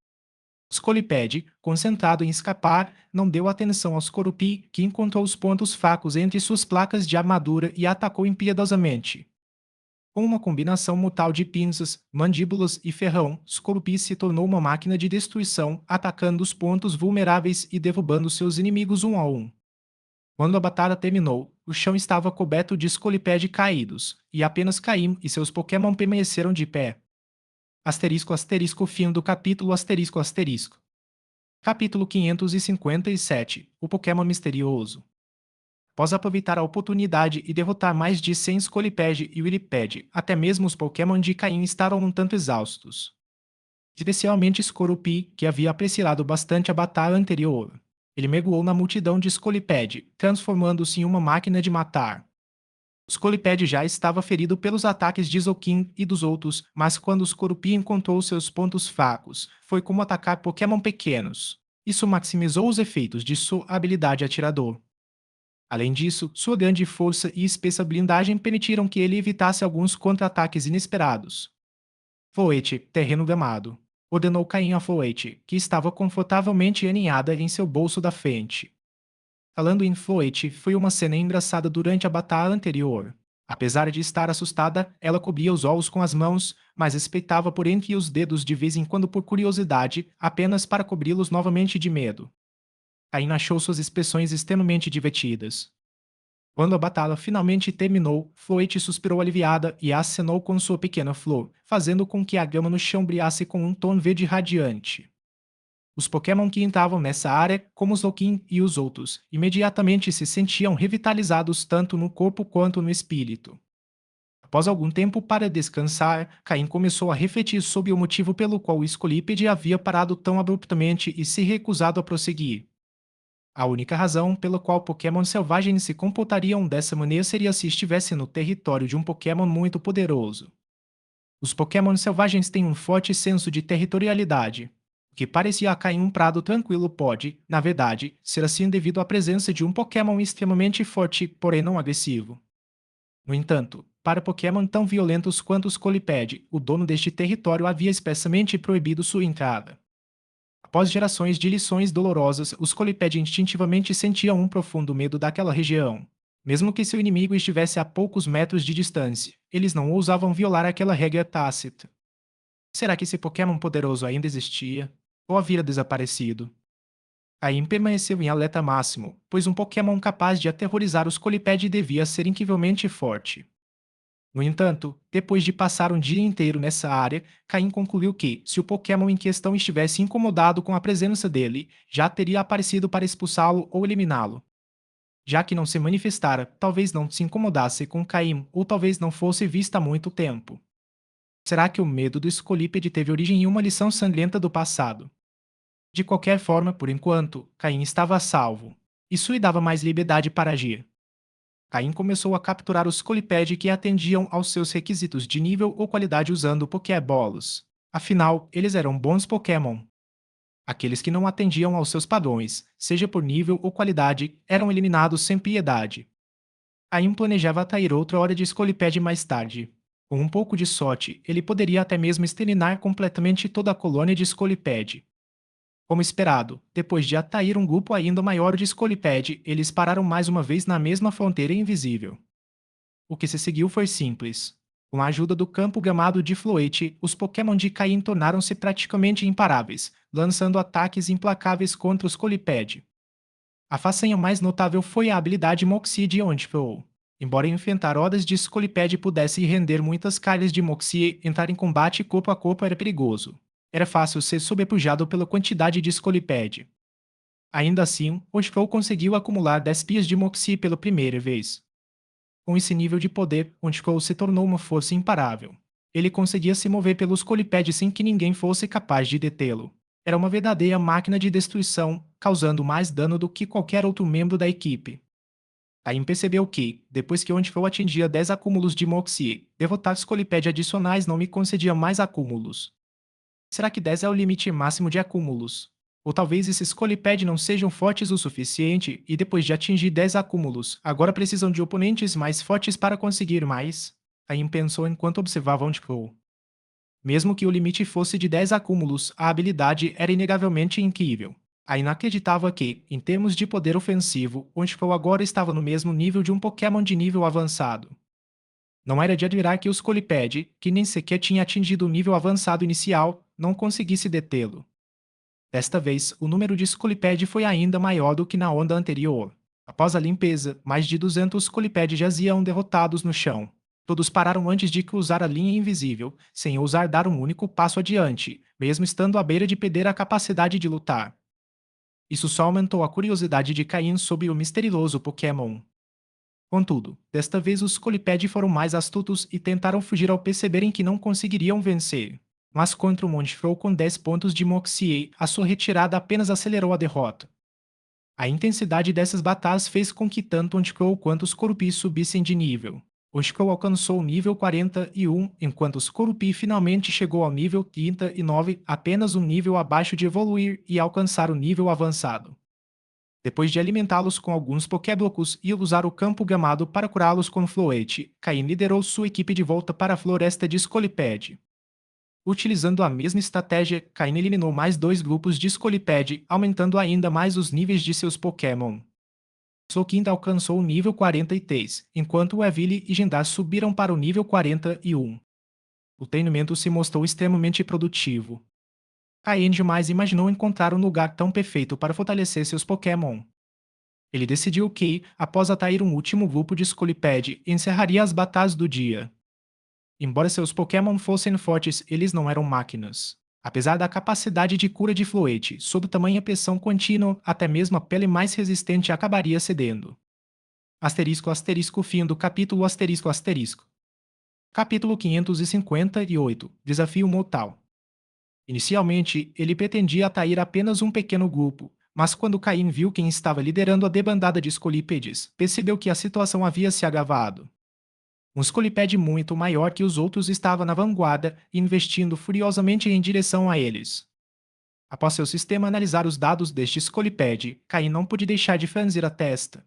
Scolipede, concentrado em escapar, não deu atenção ao Skorupi, que encontrou os pontos fracos entre suas placas de armadura e atacou impiedosamente. Com uma combinação mortal de pinças, mandíbulas e ferrão, Skorupi se tornou uma máquina de destruição, atacando os pontos vulneráveis e derrubando seus inimigos um a um. Quando a batalha terminou, o chão estava coberto de Scolipede caídos, e apenas Caim e seus Pokémon permaneceram de pé. Asterisco asterisco fim do capítulo asterisco asterisco. Capítulo 557 O Pokémon Misterioso. Após aproveitar a oportunidade e derrotar mais de 100 Scolipede e Willipede, até mesmo os Pokémon de Caim estavam um tanto exaustos. especialmente Skorupi, que havia apreciado bastante a batalha anterior. Ele mergulhou na multidão de Scolipede, transformando-se em uma máquina de matar. Scolipede já estava ferido pelos ataques de Zokin e dos outros, mas quando Skorupi encontrou seus pontos fracos, foi como atacar Pokémon pequenos. Isso maximizou os efeitos de sua habilidade atirador. Além disso, sua grande força e espessa blindagem permitiram que ele evitasse alguns contra-ataques inesperados. Floete, terreno gramado. Ordenou Caim a Floete, que estava confortavelmente aninhada em seu bolso da frente. Falando em Floete, foi uma cena engraçada durante a batalha anterior. Apesar de estar assustada, ela cobria os olhos com as mãos, mas espreitava por entre os dedos de vez em quando por curiosidade, apenas para cobri-los novamente de medo. Caim achou suas expressões extremamente divertidas. Quando a batalha finalmente terminou, Floete suspirou aliviada e acenou com sua pequena flor, fazendo com que a grama no chão brilhasse com um tom verde radiante. Os Pokémon que entravam nessa área, como os Lokin e os outros, imediatamente se sentiam revitalizados tanto no corpo quanto no espírito. Após algum tempo para descansar, Caim começou a refletir sobre o motivo pelo qual o Scolipede havia parado tão abruptamente e se recusado a prosseguir. A única razão pela qual Pokémon selvagens se comportariam dessa maneira seria se estivesse no território de um Pokémon muito poderoso. Os Pokémon selvagens têm um forte senso de territorialidade. O que parecia a Caim um prado tranquilo pode, na verdade, ser assim devido à presença de um Pokémon extremamente forte, porém não agressivo. No entanto, para Pokémon tão violentos quanto os Colipede, o dono deste território havia expressamente proibido sua entrada. Após gerações de lições dolorosas, os Colipede instintivamente sentiam um profundo medo daquela região. Mesmo que seu inimigo estivesse a poucos metros de distância, eles não ousavam violar aquela regra tácita. Será que esse Pokémon poderoso ainda existia? Ou havia desaparecido? Caim permaneceu em alerta máximo, pois um Pokémon capaz de aterrorizar os Colipede devia ser incrivelmente forte. No entanto, depois de passar um dia inteiro nessa área, Caim concluiu que, se o Pokémon em questão estivesse incomodado com a presença dele, já teria aparecido para expulsá-lo ou eliminá-lo. Já que não se manifestara, talvez não se incomodasse com Caim ou talvez não fosse vista há muito tempo. Será que o medo do Scolipede teve origem em uma lição sangrenta do passado? De qualquer forma, por enquanto, Caim estava a salvo. Isso lhe dava mais liberdade para agir. Caim começou a capturar os Colipede que atendiam aos seus requisitos de nível ou qualidade usando Pokébolos. Afinal, eles eram bons Pokémon. Aqueles que não atendiam aos seus padrões, seja por nível ou qualidade, eram eliminados sem piedade. Caim planejava atrair outra hora de Scolipede mais tarde. Com um pouco de sorte, ele poderia até mesmo exterminar completamente toda a colônia de Scolipede. Como esperado, depois de atrair um grupo ainda maior de Scolipede, eles pararam mais uma vez na mesma fronteira invisível. O que se seguiu foi simples. Com a ajuda do campo gramado de Floete, os Pokémon de Caim tornaram-se praticamente imparáveis, lançando ataques implacáveis contra os Colipede. A façanha mais notável foi a habilidade Moxie de Ontiflow. Embora enfrentar hordas de Scolipede pudesse render muitas calhas de Moxie, entrar em combate corpo a corpo era perigoso. Era fácil ser sobrepujado pela quantidade de Scolipede. Ainda assim, Ontiflow conseguiu acumular 10 pias de Moxie pela primeira vez. Com esse nível de poder, Ontiflow se tornou uma força imparável. Ele conseguia se mover pelos Colipede sem que ninguém fosse capaz de detê-lo. Era uma verdadeira máquina de destruição, causando mais dano do que qualquer outro membro da equipe. Caim percebeu que, depois que Ontiflow atingia 10 acúmulos de Moxie, derrotar os Colipede adicionais não me concedia mais acúmulos. Será que 10 é o limite máximo de acúmulos? Ou talvez esses Colipede não sejam fortes o suficiente e depois de atingir 10 acúmulos, agora precisam de oponentes mais fortes para conseguir mais? Caim pensou enquanto observava Ontiflow. Mesmo que o limite fosse de 10 acúmulos, a habilidade era inegavelmente incrível. Caim acreditava que, em termos de poder ofensivo, Ontiflow agora estava no mesmo nível de um Pokémon de nível avançado. Não era de admirar que os Colipede, que nem sequer tinha atingido o nível avançado inicial, não conseguisse detê-lo. Desta vez, o número de Scolipede foi ainda maior do que na onda anterior. Após a limpeza, mais de 200 Scolipede jaziam derrotados no chão. Todos pararam antes de cruzar a linha invisível, sem ousar dar um único passo adiante, mesmo estando à beira de perder a capacidade de lutar. Isso só aumentou a curiosidade de Caim sobre o misterioso Pokémon. Contudo, desta vez os Colipede foram mais astutos e tentaram fugir ao perceberem que não conseguiriam vencer. mas contra o Montefiore com 10 pontos de Moxier, a sua retirada apenas acelerou a derrota. A intensidade dessas batalhas fez com que tanto Anticrow quanto os Corupis subissem de nível. O Anticrow alcançou o nível 41, enquanto os Corupi finalmente chegou ao nível 39, apenas um nível abaixo de evoluir e alcançar o nível avançado. Depois de alimentá-los com alguns Pokéblocos e usar o campo gamado para curá-los com Floete, Caim liderou sua equipe de volta para a floresta de Scolipede. Utilizando a mesma estratégia, Caim eliminou mais 2 grupos de Scolipede, aumentando ainda mais os níveis de seus Pokémon. Slowking alcançou o nível 43, enquanto Weavile e Gendar subiram para o nível 41. O treinamento se mostrou extremamente produtivo. Caim jamais imaginou encontrar um lugar tão perfeito para fortalecer seus Pokémon. Ele decidiu que, após atrair um último grupo de Scolipede, encerraria as batalhas do dia. Embora seus Pokémon fossem fortes, eles não eram máquinas. Apesar da capacidade de cura de Floete, sob tamanha pressão contínua, até mesmo a pele mais resistente acabaria cedendo. Asterisco asterisco fim do capítulo asterisco asterisco. Capítulo 558 Desafio Mortal. Inicialmente, ele pretendia atrair apenas um pequeno grupo, mas quando Caim viu quem estava liderando a debandada de Scolípedes, percebeu que a situação havia se agravado. Um Scolipede muito maior que os outros estava na vanguarda, investindo furiosamente em direção a eles. Após seu sistema analisar os dados deste Scolipede, Caim não pôde deixar de franzir a testa.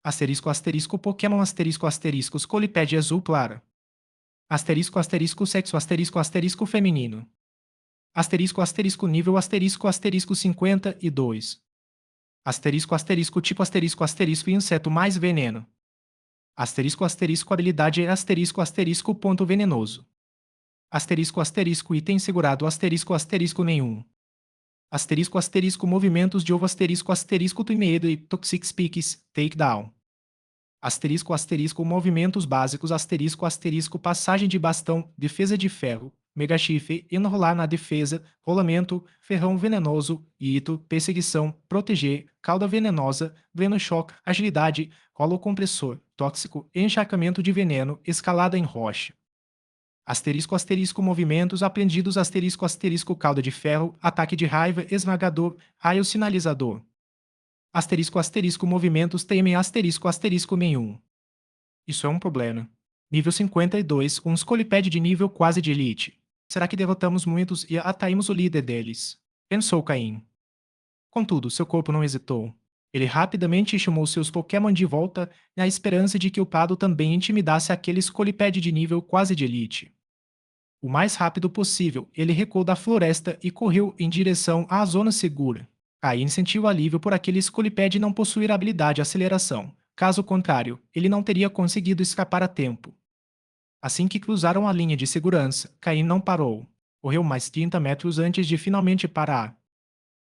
Asterisco asterisco Pokémon asterisco asterisco Scolipede azul clara. Asterisco asterisco sexo asterisco asterisco feminino. Asterisco asterisco nível asterisco asterisco 52. Asterisco asterisco tipo asterisco asterisco inseto mais veneno. Asterisco asterisco habilidade asterisco asterisco ponto venenoso. Asterisco asterisco item segurado asterisco asterisco nenhum. Asterisco asterisco movimentos de ovo asterisco Tuimedo e Toxic Speaks Takedown. Asterisco asterisco movimentos básicos asterisco passagem de bastão, defesa de ferro, mega chifre, enrolar na defesa, rolamento, ferrão venenoso, ito, perseguição, proteger, cauda venenosa, choque, agilidade, rolo compressor, tóxico, encharcamento de veneno, escalada em rocha. Asterisco movimentos aprendidos asterisco cauda de ferro, ataque de raiva, esmagador, raio sinalizador. Asterisco movimentos temem asterisco nenhum. Isso é um problema. Nível 52, um Scolipede de nível quase de elite. Será que derrotamos muitos e atraímos o líder deles? Pensou Caim. Contudo, seu corpo não hesitou. Ele rapidamente chamou seus Pokémon de volta na esperança de que o Prado também intimidasse aquele Scolipede de nível quase de elite. O mais rápido possível, ele recuou da floresta e correu em direção à zona segura. Caim sentiu alívio por aquele Scolipede não possuir habilidade de aceleração. Caso contrário, ele não teria conseguido escapar a tempo. Assim que cruzaram a linha de segurança, Caim não parou. Correu mais 30 metros antes de finalmente parar.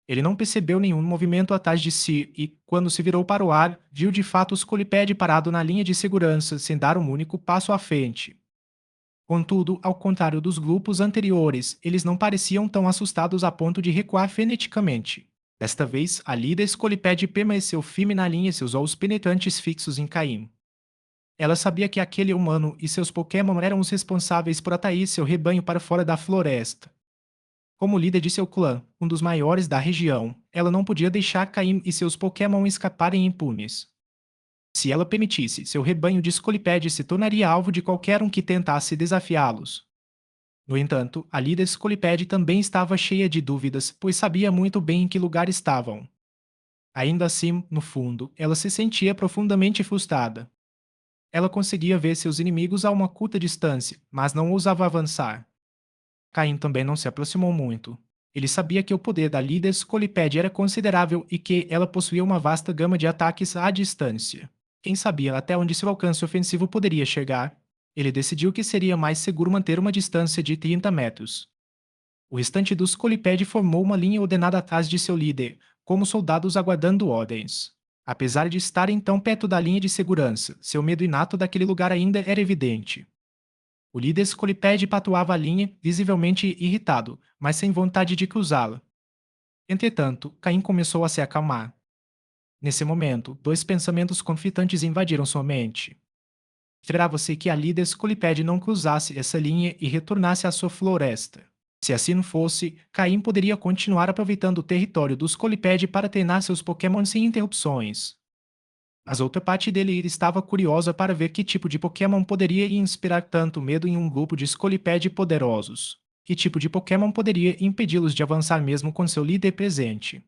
Ele não percebeu nenhum movimento atrás de si e, quando se virou para o ar, viu de fato o Scolipede parado na linha de segurança sem dar um único passo à frente. Contudo, ao contrário dos grupos anteriores, eles não pareciam tão assustados a ponto de recuar freneticamente. Desta vez, a líder Scolipede permaneceu firme na linha e seus olhos penetrantes fixos em Caim. Ela sabia que aquele humano e seus Pokémon eram os responsáveis por atrair seu rebanho para fora da floresta. Como líder de seu clã, um dos maiores da região, ela não podia deixar Caim e seus Pokémon escaparem impunes. Se ela permitisse, seu rebanho de Scolipede se tornaria alvo de qualquer um que tentasse desafiá-los. No entanto, a líder Scolipede também estava cheia de dúvidas, pois sabia muito bem em que lugar estavam. Ainda assim, no fundo, ela se sentia profundamente frustrada. Ela conseguia ver seus inimigos a uma curta distância, mas não ousava avançar. Caim também não se aproximou muito. Ele sabia que o poder da líder Scolipede era considerável e que ela possuía uma vasta gama de ataques à distância. Quem sabia até onde seu alcance ofensivo poderia chegar? Ele decidiu que seria mais seguro manter uma distância de 30 metros. O restante do Scolipede formou uma linha ordenada atrás de seu líder, como soldados aguardando ordens. Apesar de estarem tão perto da linha de segurança, seu medo inato daquele lugar ainda era evidente. O líder Scolipede patuava a linha, visivelmente irritado, mas sem vontade de cruzá-la. Entretanto, Caim começou a se acalmar. Nesse momento, 2 pensamentos conflitantes invadiram sua mente. Esperava-se que a líder Scolipede não cruzasse essa linha e retornasse à sua floresta. Se assim não fosse, Caim poderia continuar aproveitando o território dos Scolipede para treinar seus Pokémon sem interrupções. Mas outra parte dele estava curiosa para ver que tipo de Pokémon poderia inspirar tanto medo em um grupo de Scolipede poderosos. Que tipo de Pokémon poderia impedi-los de avançar mesmo com seu líder presente.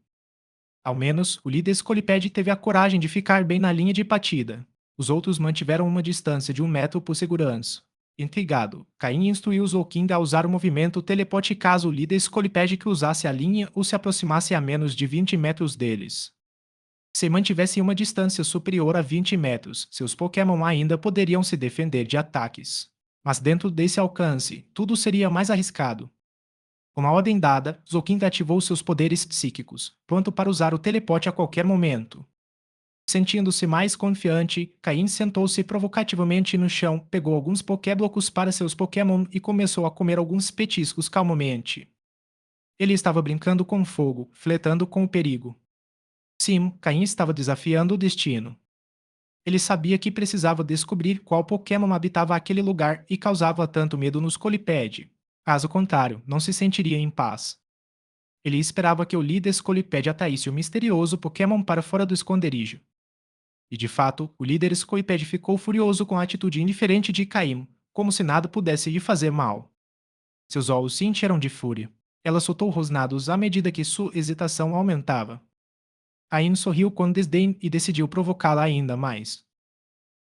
Ao menos, o líder Scolipede teve a coragem de ficar bem na linha de partida. Os outros mantiveram uma distância de 1 metro por segurança. Intrigado, Caim instruiu Zolkind a usar o movimento teleporte caso o líder Scolipede cruzasse a linha ou se aproximasse a menos de 20 metros deles. Se mantivessem uma distância superior a 20 metros, seus Pokémon ainda poderiam se defender de ataques. Mas dentro desse alcance, tudo seria mais arriscado. Com a ordem dada, Zolkind ativou seus poderes psíquicos, pronto para usar o teleporte a qualquer momento. Sentindo-se mais confiante, Caim sentou-se provocativamente no chão, pegou alguns Pokéblocos para seus Pokémon e começou a comer alguns petiscos calmamente. Ele estava brincando com fogo, flertando com o perigo. Sim, Caim estava desafiando o destino. Ele sabia que precisava descobrir qual Pokémon habitava aquele lugar e causava tanto medo nos Scolipede. Caso contrário, não se sentiria em paz. Ele esperava que o líder Scolipede atraísse o misterioso Pokémon para fora do esconderijo. E de fato, o líder Scolipede ficou furioso com a atitude indiferente de Caim, como se nada pudesse lhe fazer mal. Seus olhos se encheram de fúria. Ela soltou rosnados à medida que sua hesitação aumentava. Caim sorriu com desdém e decidiu provocá-la ainda mais.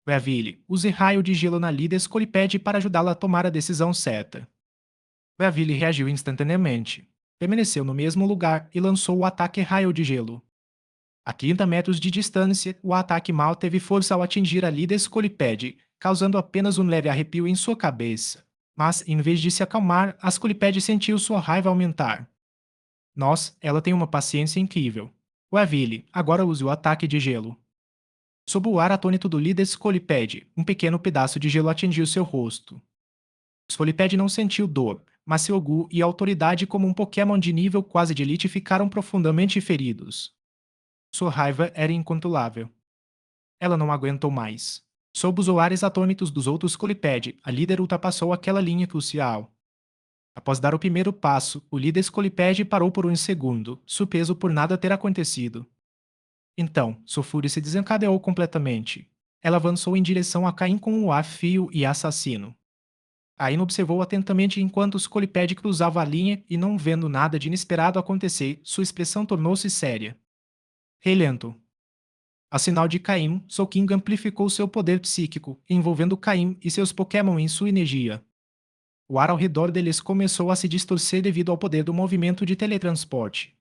Weavile, use raio de gelo na líder Scolipede para ajudá-la a tomar a decisão certa. Weavile reagiu instantaneamente. Permaneceu no mesmo lugar e lançou o ataque raio de gelo. A 30 metros de distância, o ataque mal teve força ao atingir a líder Scolipede, causando apenas um leve arrepio em sua cabeça. Mas, em vez de se acalmar, a Scolipede sentiu sua raiva aumentar. Ela tem uma paciência incrível. Weavile, agora use o ataque de gelo. Sob o ar atônito do líder Scolipede, um pequeno pedaço de gelo atingiu seu rosto. Scolipede não sentiu dor, mas seu orgulho e autoridade como um Pokémon de nível quase de elite ficaram profundamente feridos. Sua raiva era incontrolável. Ela não aguentou mais. Sob os olhares atônitos dos outros Scolipede, a líder ultrapassou aquela linha crucial. Após dar o primeiro passo, o líder Scolipede parou por um segundo, surpreso por nada ter acontecido. Então, sua fúria se desencadeou completamente. Ela avançou em direção a Caim com um ar frio e assassino. Caim observou atentamente enquanto Scolipede cruzava a linha e, não vendo nada de inesperado acontecer, sua expressão tornou-se séria. Relento. A sinal de Caim, Solking amplificou seu poder psíquico, envolvendo Caim e seus Pokémon em sua energia. O ar ao redor deles começou a se distorcer devido ao poder do movimento de teletransporte.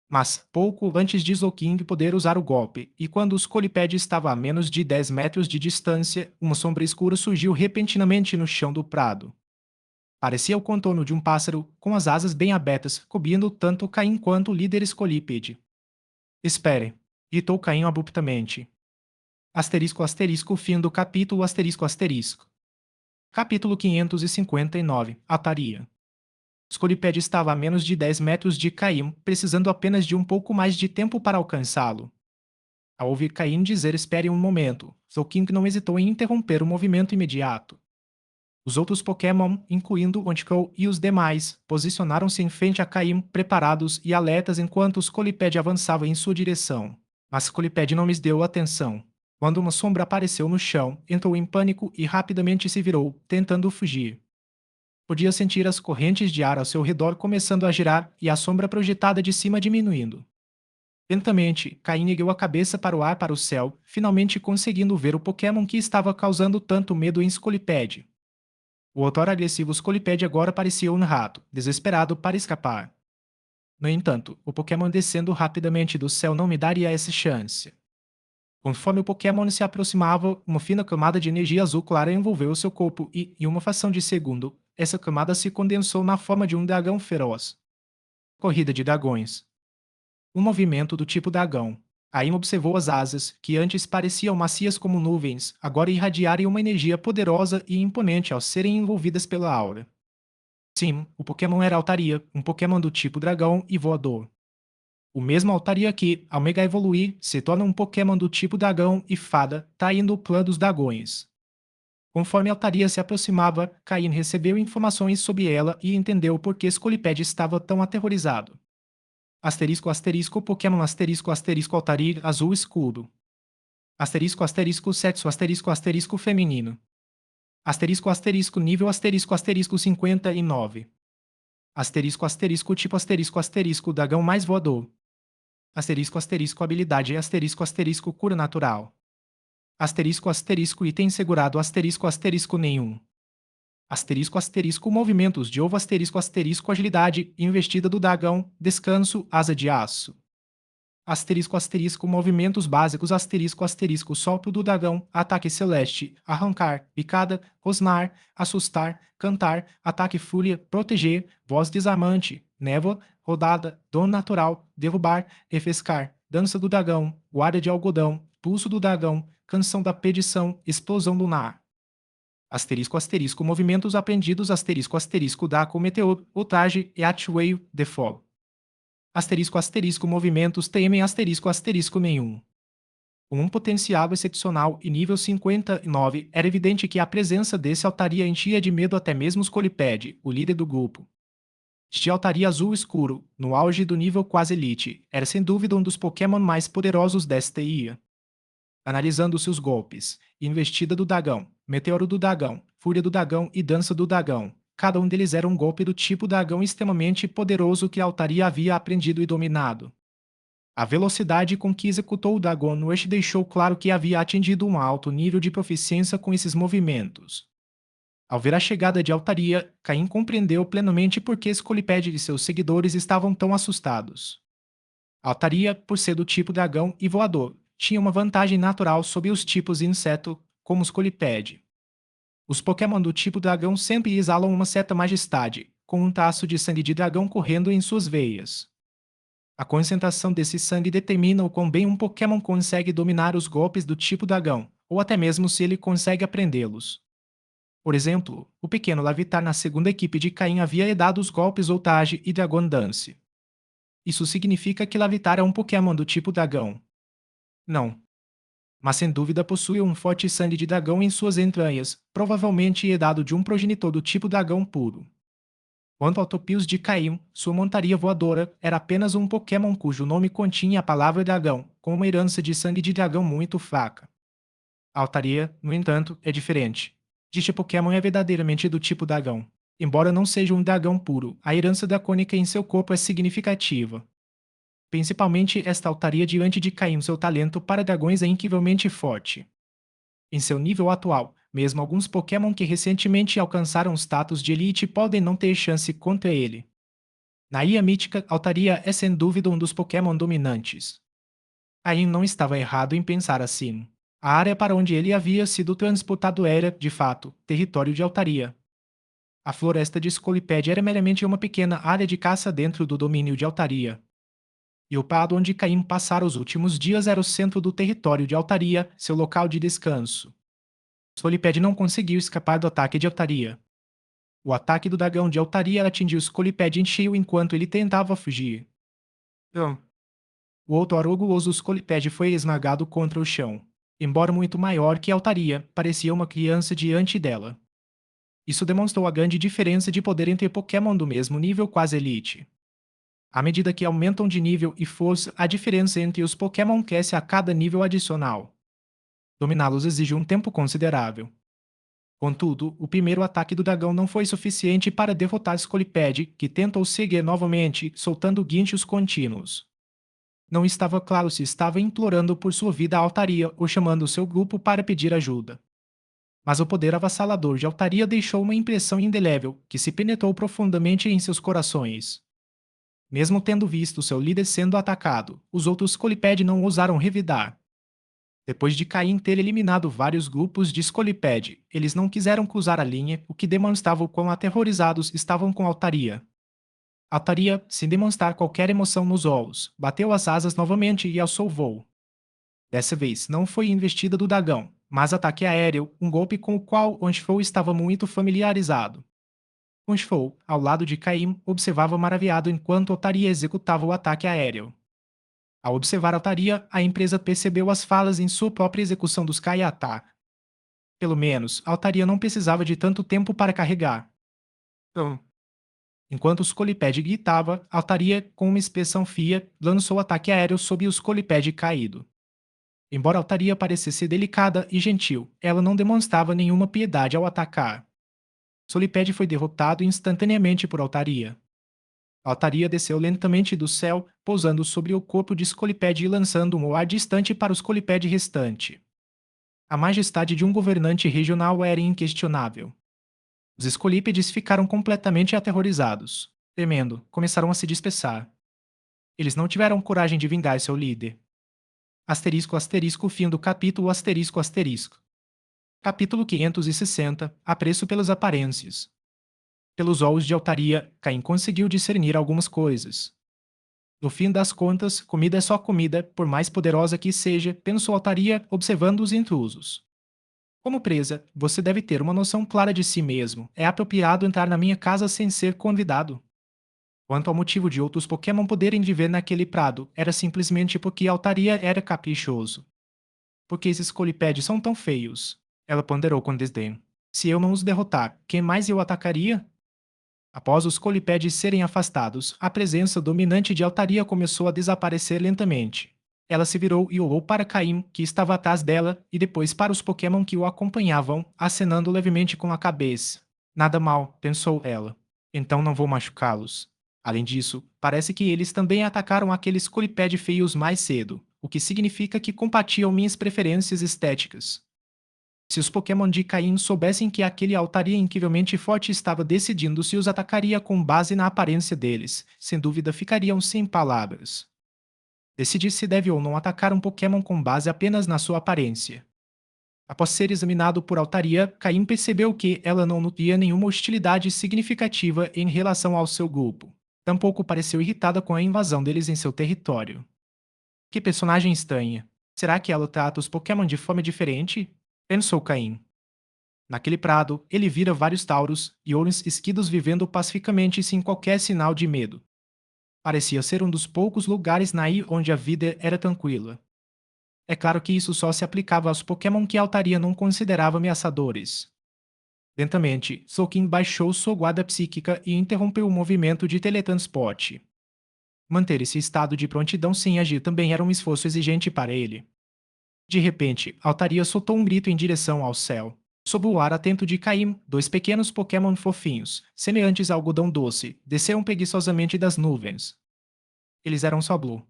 Mas, pouco antes de Zolking poder usar o golpe, e quando o Scolipede estava a menos de 10 metros de distância, uma sombra escura surgiu repentinamente no chão do prado. Parecia o contorno de um pássaro, com as asas bem abertas, cobrindo tanto Caim quanto o líder Scolipede. Espere, gritou Caim abruptamente. Asterisco asterisco fim do capítulo asterisco asterisco. Capítulo 559 Ataria. Scolipede estava a menos de 10 metros de Caim, precisando apenas de um pouco mais de tempo para alcançá-lo. Ao ouvir Caim dizer espere um momento, Zolking não hesitou em interromper o movimento imediato. Os outros Pokémon, incluindo Onticole e os demais, posicionaram-se em frente a Caim, preparados e alertas enquanto Scolipede avançava em sua direção. Mas Scolipede não lhes deu atenção. Quando uma sombra apareceu no chão, entrou em pânico e rapidamente se virou, tentando fugir. Podia sentir as correntes de ar ao seu redor começando a girar e a sombra projetada de cima diminuindo. Lentamente, Caim ergueu a cabeça para o ar para o céu, finalmente conseguindo ver o Pokémon que estava causando tanto medo em Scolipede. O outrora agressivo Scolipede agora parecia um rato, desesperado para escapar. No entanto, o Pokémon descendo rapidamente do céu não me daria essa chance. Conforme o Pokémon se aproximava, uma fina camada de energia azul clara envolveu seu corpo e, em uma fração de segundo, essa camada se condensou na forma de um dragão feroz. Corrida de dragões. Um movimento do tipo dragão. Caim observou as asas, que antes pareciam macias como nuvens, agora irradiarem uma energia poderosa e imponente ao serem envolvidas pela aura. Sim, o Pokémon era Altaria, um Pokémon do tipo dragão e voador. O mesmo Altaria que, ao mega evoluir, se torna um Pokémon do tipo dragão e fada, traindo o clã dos dragões. Conforme Altaria se aproximava, Caim recebeu informações sobre ela e entendeu por que Scolipede estava tão aterrorizado. Asterisco asterisco Pokémon asterisco asterisco Altair azul escuro. Asterisco asterisco sexo asterisco asterisco feminino. Asterisco asterisco nível asterisco 59. Asterisco asterisco tipo asterisco dragão mais voador. Asterisco habilidade asterisco cura natural. Asterisco item segurado asterisco nenhum. Asterisco movimentos de ovo asterisco agilidade investida do dragão descanso asa de aço. Asterisco movimentos básicos asterisco sopro do dragão ataque celeste arrancar picada rosnar assustar cantar ataque fúria proteger voz desarmante névoa rodada dom natural derrubar refrescar dança do dragão guarda de algodão pulso do dragão canção da perdição explosão lunar. Movimentos aprendidos Draco Meteor, o traje e Atway The Fall. Movimentos TM nenhum. Com um potencial excepcional e nível 59, era evidente que a presença desse Altaria enchia de medo até mesmo Scolipede, o líder do grupo. Este Altaria azul escuro, no auge do nível quase elite, era sem dúvida um dos Pokémon mais poderosos desta ilha. Analisando seus golpes: Investida do Dragão, Meteoro do Dragão, Fúria do Dragão e Dança do Dragão. Cada um deles era um golpe do tipo dragão extremamente poderoso que a Altaria havia aprendido e dominado. A velocidade com que executou o Dragon Rush deixou claro que havia atingido um alto nível de proficiência com esses movimentos. Ao ver a chegada de Altaria, Caim compreendeu plenamente por que Scolipede e seus seguidores estavam tão assustados. Altaria, por ser do tipo dragão e voador, tinha uma vantagem natural sobre os tipos inseto, como os Scolipede. Os Pokémon do tipo dragão sempre exalam uma certa majestade, com um traço de sangue de dragão correndo em suas veias. A concentração desse sangue determina o quão bem um Pokémon consegue dominar os golpes do tipo dragão, ou até mesmo se ele consegue aprendê-los. Por exemplo, o pequeno Larvitar na segunda equipe de Caim havia herdado os golpes Voltage e Dragon Dance. Isso significa que Larvitar é um Pokémon do tipo dragão? Não. Mas sem dúvida possui um forte sangue de dragão em suas entranhas, provavelmente herdado de um progenitor do tipo dragão puro. Quanto ao Topius de Caim, sua montaria voadora era apenas um Pokémon cujo nome continha a palavra dragão, com uma herança de sangue de dragão muito fraca. A Altaria, no entanto, é diferente. Este Pokémon é verdadeiramente do tipo dragão. Embora não seja um dragão puro, a herança dracônica em seu corpo é significativa. Principalmente esta Altaria diante de Caim, seu talento para dragões é incrivelmente forte. Em seu nível atual, mesmo alguns Pokémon que recentemente alcançaram o status de Elite podem não ter chance contra ele. Na Ilha Mítica, Altaria é sem dúvida um dos Pokémon dominantes. Caim não estava errado em pensar assim. A área para onde ele havia sido transportado era, de fato, território de Altaria. A floresta de Scolipede era meramente uma pequena área de caça dentro do domínio de Altaria. E o prado onde Caim passara os últimos dias era o centro do território de Altaria, seu local de descanso. Scolipede não conseguiu escapar do ataque de Altaria. O ataque do dragão de Altaria atingiu Scolipede em cheio enquanto ele tentava fugir. O outro orgulhoso Scolipede foi esmagado contra o chão. Embora muito maior que Altaria, parecia uma criança diante dela. Isso demonstrou a grande diferença de poder entre Pokémon do mesmo nível quase elite. À medida que aumentam de nível e força, a diferença entre os Pokémon cresce a cada nível adicional. Dominá-los exige um tempo considerável. Contudo, o primeiro ataque do dragão não foi suficiente para derrotar Scolipede, que tentou seguir novamente, soltando guinchos contínuos. Não estava claro se estava implorando por sua vida a Altaria ou chamando seu grupo para pedir ajuda. Mas o poder avassalador de Altaria deixou uma impressão indelével que se penetrou profundamente em seus corações. Mesmo tendo visto seu líder sendo atacado, os outros Scolipede não ousaram revidar. Depois de Caim ter eliminado vários grupos de Scolipede, eles não quiseram cruzar a linha, o que demonstrava o quão aterrorizados estavam com Altaria. Altaria, sem demonstrar qualquer emoção nos olhos, bateu as asas novamente e alçou voo. Dessa vez, não foi investida do dragão, mas ataque aéreo, um golpe com o qual Onchfou estava muito familiarizado. Onchfou, ao lado de Caim, observava maravilhado enquanto Altaria executava o ataque aéreo. Ao observar Altaria, a empresa percebeu as falas em sua própria execução dos Kayata. Pelo menos, a Altaria não precisava de tanto tempo para carregar. Então, enquanto o Scolipede gritava, a Altaria, com uma expressão fria, lançou ataque aéreo sobre o Scolipede caído. Embora a Altaria parecesse delicada e gentil, ela não demonstrava nenhuma piedade ao atacar. Solipede foi derrotado instantaneamente por Altaria. Altaria desceu lentamente do céu, pousando sobre o corpo de Scolipede e lançando um ar distante para o Scolipede restante. A majestade de um governante regional era inquestionável. Os Scolípedes ficaram completamente aterrorizados. Temendo, começaram a se dispersar. Eles não tiveram coragem de vingar seu líder. Asterisco asterisco fim do capítulo asterisco asterisco. Capítulo 560 Apreço pelas aparências. Pelos olhos de Altaria, Caim conseguiu discernir algumas coisas. No fim das contas, comida é só comida, por mais poderosa que seja, pensou Altaria, observando os intrusos. Como presa, você deve ter uma noção clara de si mesmo. É apropriado entrar na minha casa sem ser convidado. Quanto ao motivo de outros Pokémon poderem viver naquele prado, era simplesmente porque Altaria era caprichoso. Porque esses Colipédios são tão feios? Ela ponderou com desdém. Se eu não os derrotar, quem mais eu atacaria? Após os Colipédios serem afastados, a presença dominante de Altaria começou a desaparecer lentamente. Ela se virou e olhou para Caim, que estava atrás dela, e depois para os Pokémon que o acompanhavam, acenando levemente com a cabeça. Nada mal, pensou ela. Então não vou machucá-los. Além disso, parece que eles também atacaram aqueles Colipede feios mais cedo, o que significa que compatiam minhas preferências estéticas. Se os Pokémon de Caim soubessem que aquele Altaria incrivelmente forte estava decidindo se os atacaria com base na aparência deles, sem dúvida ficariam sem palavras. Decidir se deve ou não atacar um Pokémon com base apenas na sua aparência. Após ser examinado por Altaria, Caim percebeu que ela não nutria nenhuma hostilidade significativa em relação ao seu grupo. Tampouco pareceu irritada com a invasão deles em seu território. Que personagem estranha. Será que ela trata os Pokémon de forma diferente? Pensou Caim. Naquele prado, ele vira vários tauros e outros esquidos vivendo pacificamente sem qualquer sinal de medo. Parecia ser um dos poucos lugares na ilha onde a vida era tranquila. É claro que isso só se aplicava aos Pokémon que a Altaria não considerava ameaçadores. Lentamente, Soaking baixou sua guarda psíquica e interrompeu o movimento de teletransporte. Manter esse estado de prontidão sem agir também era um esforço exigente para ele. De repente, Altaria soltou um grito em direção ao céu. Sob o ar atento de Caim, dois pequenos Pokémon fofinhos, semelhantes a algodão doce, desceram preguiçosamente das nuvens. Eles eram Swablu.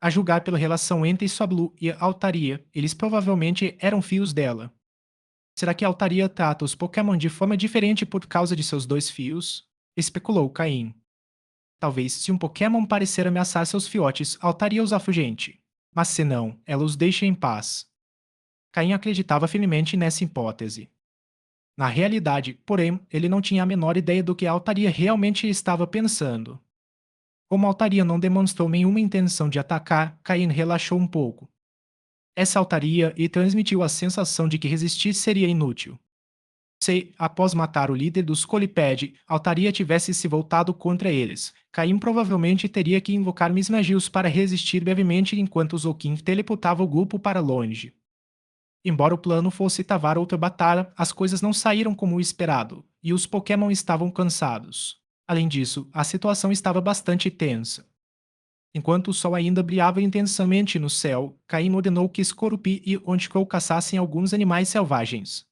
A julgar pela relação entre Swablu e Altaria, eles provavelmente eram filhos dela. Será que Altaria trata os Pokémon de forma diferente por causa de seus dois fios? Especulou Caim. Talvez, se um Pokémon parecer ameaçar seus filhotes, Altaria os afugente. Mas se não, ela os deixa em paz. Caim acreditava firmemente nessa hipótese. Na realidade, porém, ele não tinha a menor ideia do que a Altaria realmente estava pensando. Como a Altaria não demonstrou nenhuma intenção de atacar, Caim relaxou um pouco. Essa Altaria e transmitiu a sensação de que resistir seria inútil. Se, após matar o líder dos Colipede, Altaria tivesse se voltado contra eles, Caim provavelmente teria que invocar Mismagius para resistir brevemente enquanto Zokin teleportava o grupo para longe. Embora o plano fosse travar outra batalha, as coisas não saíram como o esperado, e os Pokémon estavam cansados. Além disso, a situação estava bastante tensa. Enquanto o sol ainda brilhava intensamente no céu, Caim ordenou que Skorupi e Ontikou caçassem alguns animais selvagens.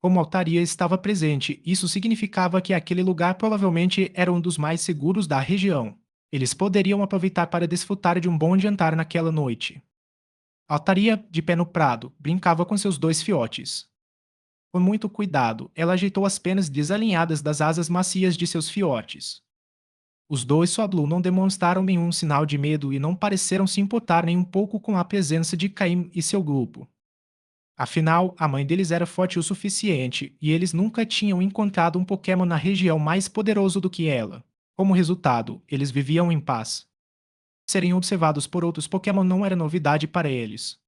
Como a Altaria estava presente, isso significava que aquele lugar provavelmente era um dos mais seguros da região. Eles poderiam aproveitar para desfrutar de um bom jantar naquela noite. Altaria, de pé no prado, brincava com seus dois fiotes. Com muito cuidado, ela ajeitou as penas desalinhadas das asas macias de seus fiotes. Os dois Swablu não demonstraram nenhum sinal de medo e não pareceram se importar nem um pouco com a presença de Caim e seu grupo. Afinal, a mãe deles era forte o suficiente e eles nunca tinham encontrado um Pokémon na região mais poderoso do que ela. Como resultado, eles viviam em paz. Serem observados por outros Pokémon não era novidade para eles.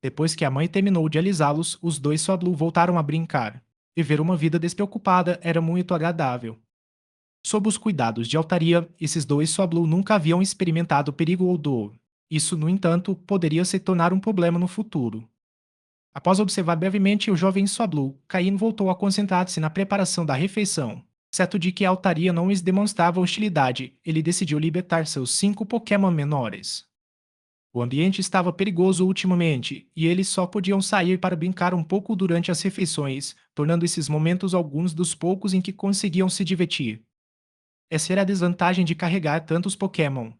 Depois que a mãe terminou de alisá-los, os dois Swablu voltaram a brincar. Viver uma vida despreocupada era muito agradável. Sob os cuidados de Altaria, esses dois Swablu nunca haviam experimentado perigo ou dor. Isso, no entanto, poderia se tornar um problema no futuro. Após observar brevemente o jovem Swablu, Caim voltou a concentrar-se na preparação da refeição. Certo de que a altaria não lhes demonstrava hostilidade, ele decidiu libertar seus 5 Pokémon menores. O ambiente estava perigoso ultimamente, e eles só podiam sair para brincar um pouco durante as refeições, tornando esses momentos alguns dos poucos em que conseguiam se divertir. Essa era a desvantagem de carregar tantos Pokémon.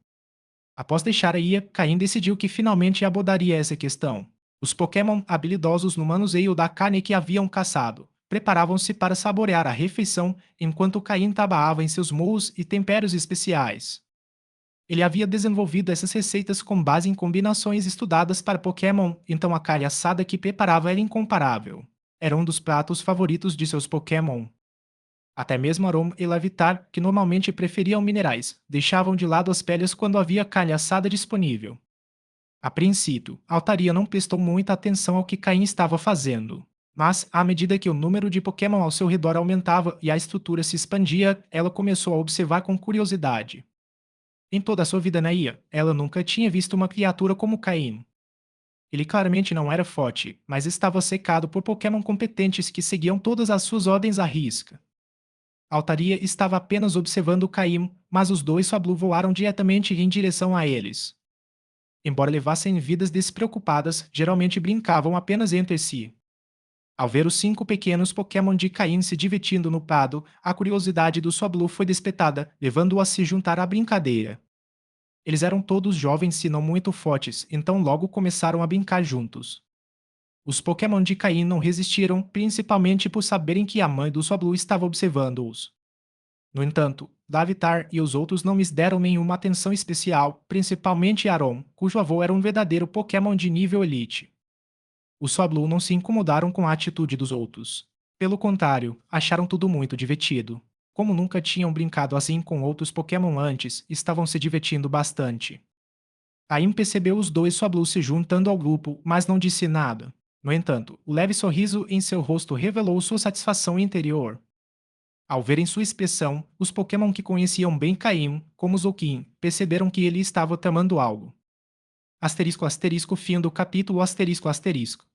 Após deixar a ilha, Caim decidiu que finalmente abordaria essa questão. Os Pokémon habilidosos no manuseio da carne que haviam caçado preparavam-se para saborear a refeição enquanto Caim trabalhava em seus molhos e temperos especiais. Ele havia desenvolvido essas receitas com base em combinações estudadas para Pokémon, então a carne assada que preparava era incomparável. Era um dos pratos favoritos de seus Pokémon. Até mesmo Arom e Larvitar, que normalmente preferiam minerais, deixavam de lado as peles quando havia carne assada disponível. A princípio, a Altaria não prestou muita atenção ao que Caim estava fazendo. Mas, à medida que o número de Pokémon ao seu redor aumentava e a estrutura se expandia, ela começou a observar com curiosidade. Em toda a sua vida na ilha, ela nunca tinha visto uma criatura como Caim. Ele claramente não era forte, mas estava cercado por Pokémon competentes que seguiam todas as suas ordens à risca. A Altaria estava apenas observando Caim, mas os dois Swablu voaram diretamente em direção a eles. Embora levassem vidas despreocupadas, geralmente brincavam apenas entre si. Ao ver os 5 pequenos Pokémon de Caim se divertindo no prado, a curiosidade do Swablu foi despertada, levando-o a se juntar à brincadeira. Eles eram todos jovens se não muito fortes, então logo começaram a brincar juntos. Os Pokémon de Caim não resistiram, principalmente por saberem que a mãe do Swablu estava observando-os. No entanto, Davitar e os outros não lhes deram nenhuma atenção especial, principalmente Aron, cujo avô era um verdadeiro Pokémon de nível Elite. Os Swablu não se incomodaram com a atitude dos outros. Pelo contrário, acharam tudo muito divertido. Como nunca tinham brincado assim com outros Pokémon antes, estavam se divertindo bastante. Caim percebeu os dois Swablu se juntando ao grupo, mas não disse nada. No entanto, o leve sorriso em seu rosto revelou sua satisfação interior. Ao verem sua expressão, os Pokémon que conheciam bem Caim, como Zoukin, perceberam que ele estava tramando algo. Asterisco asterisco fim do capítulo asterisco asterisco.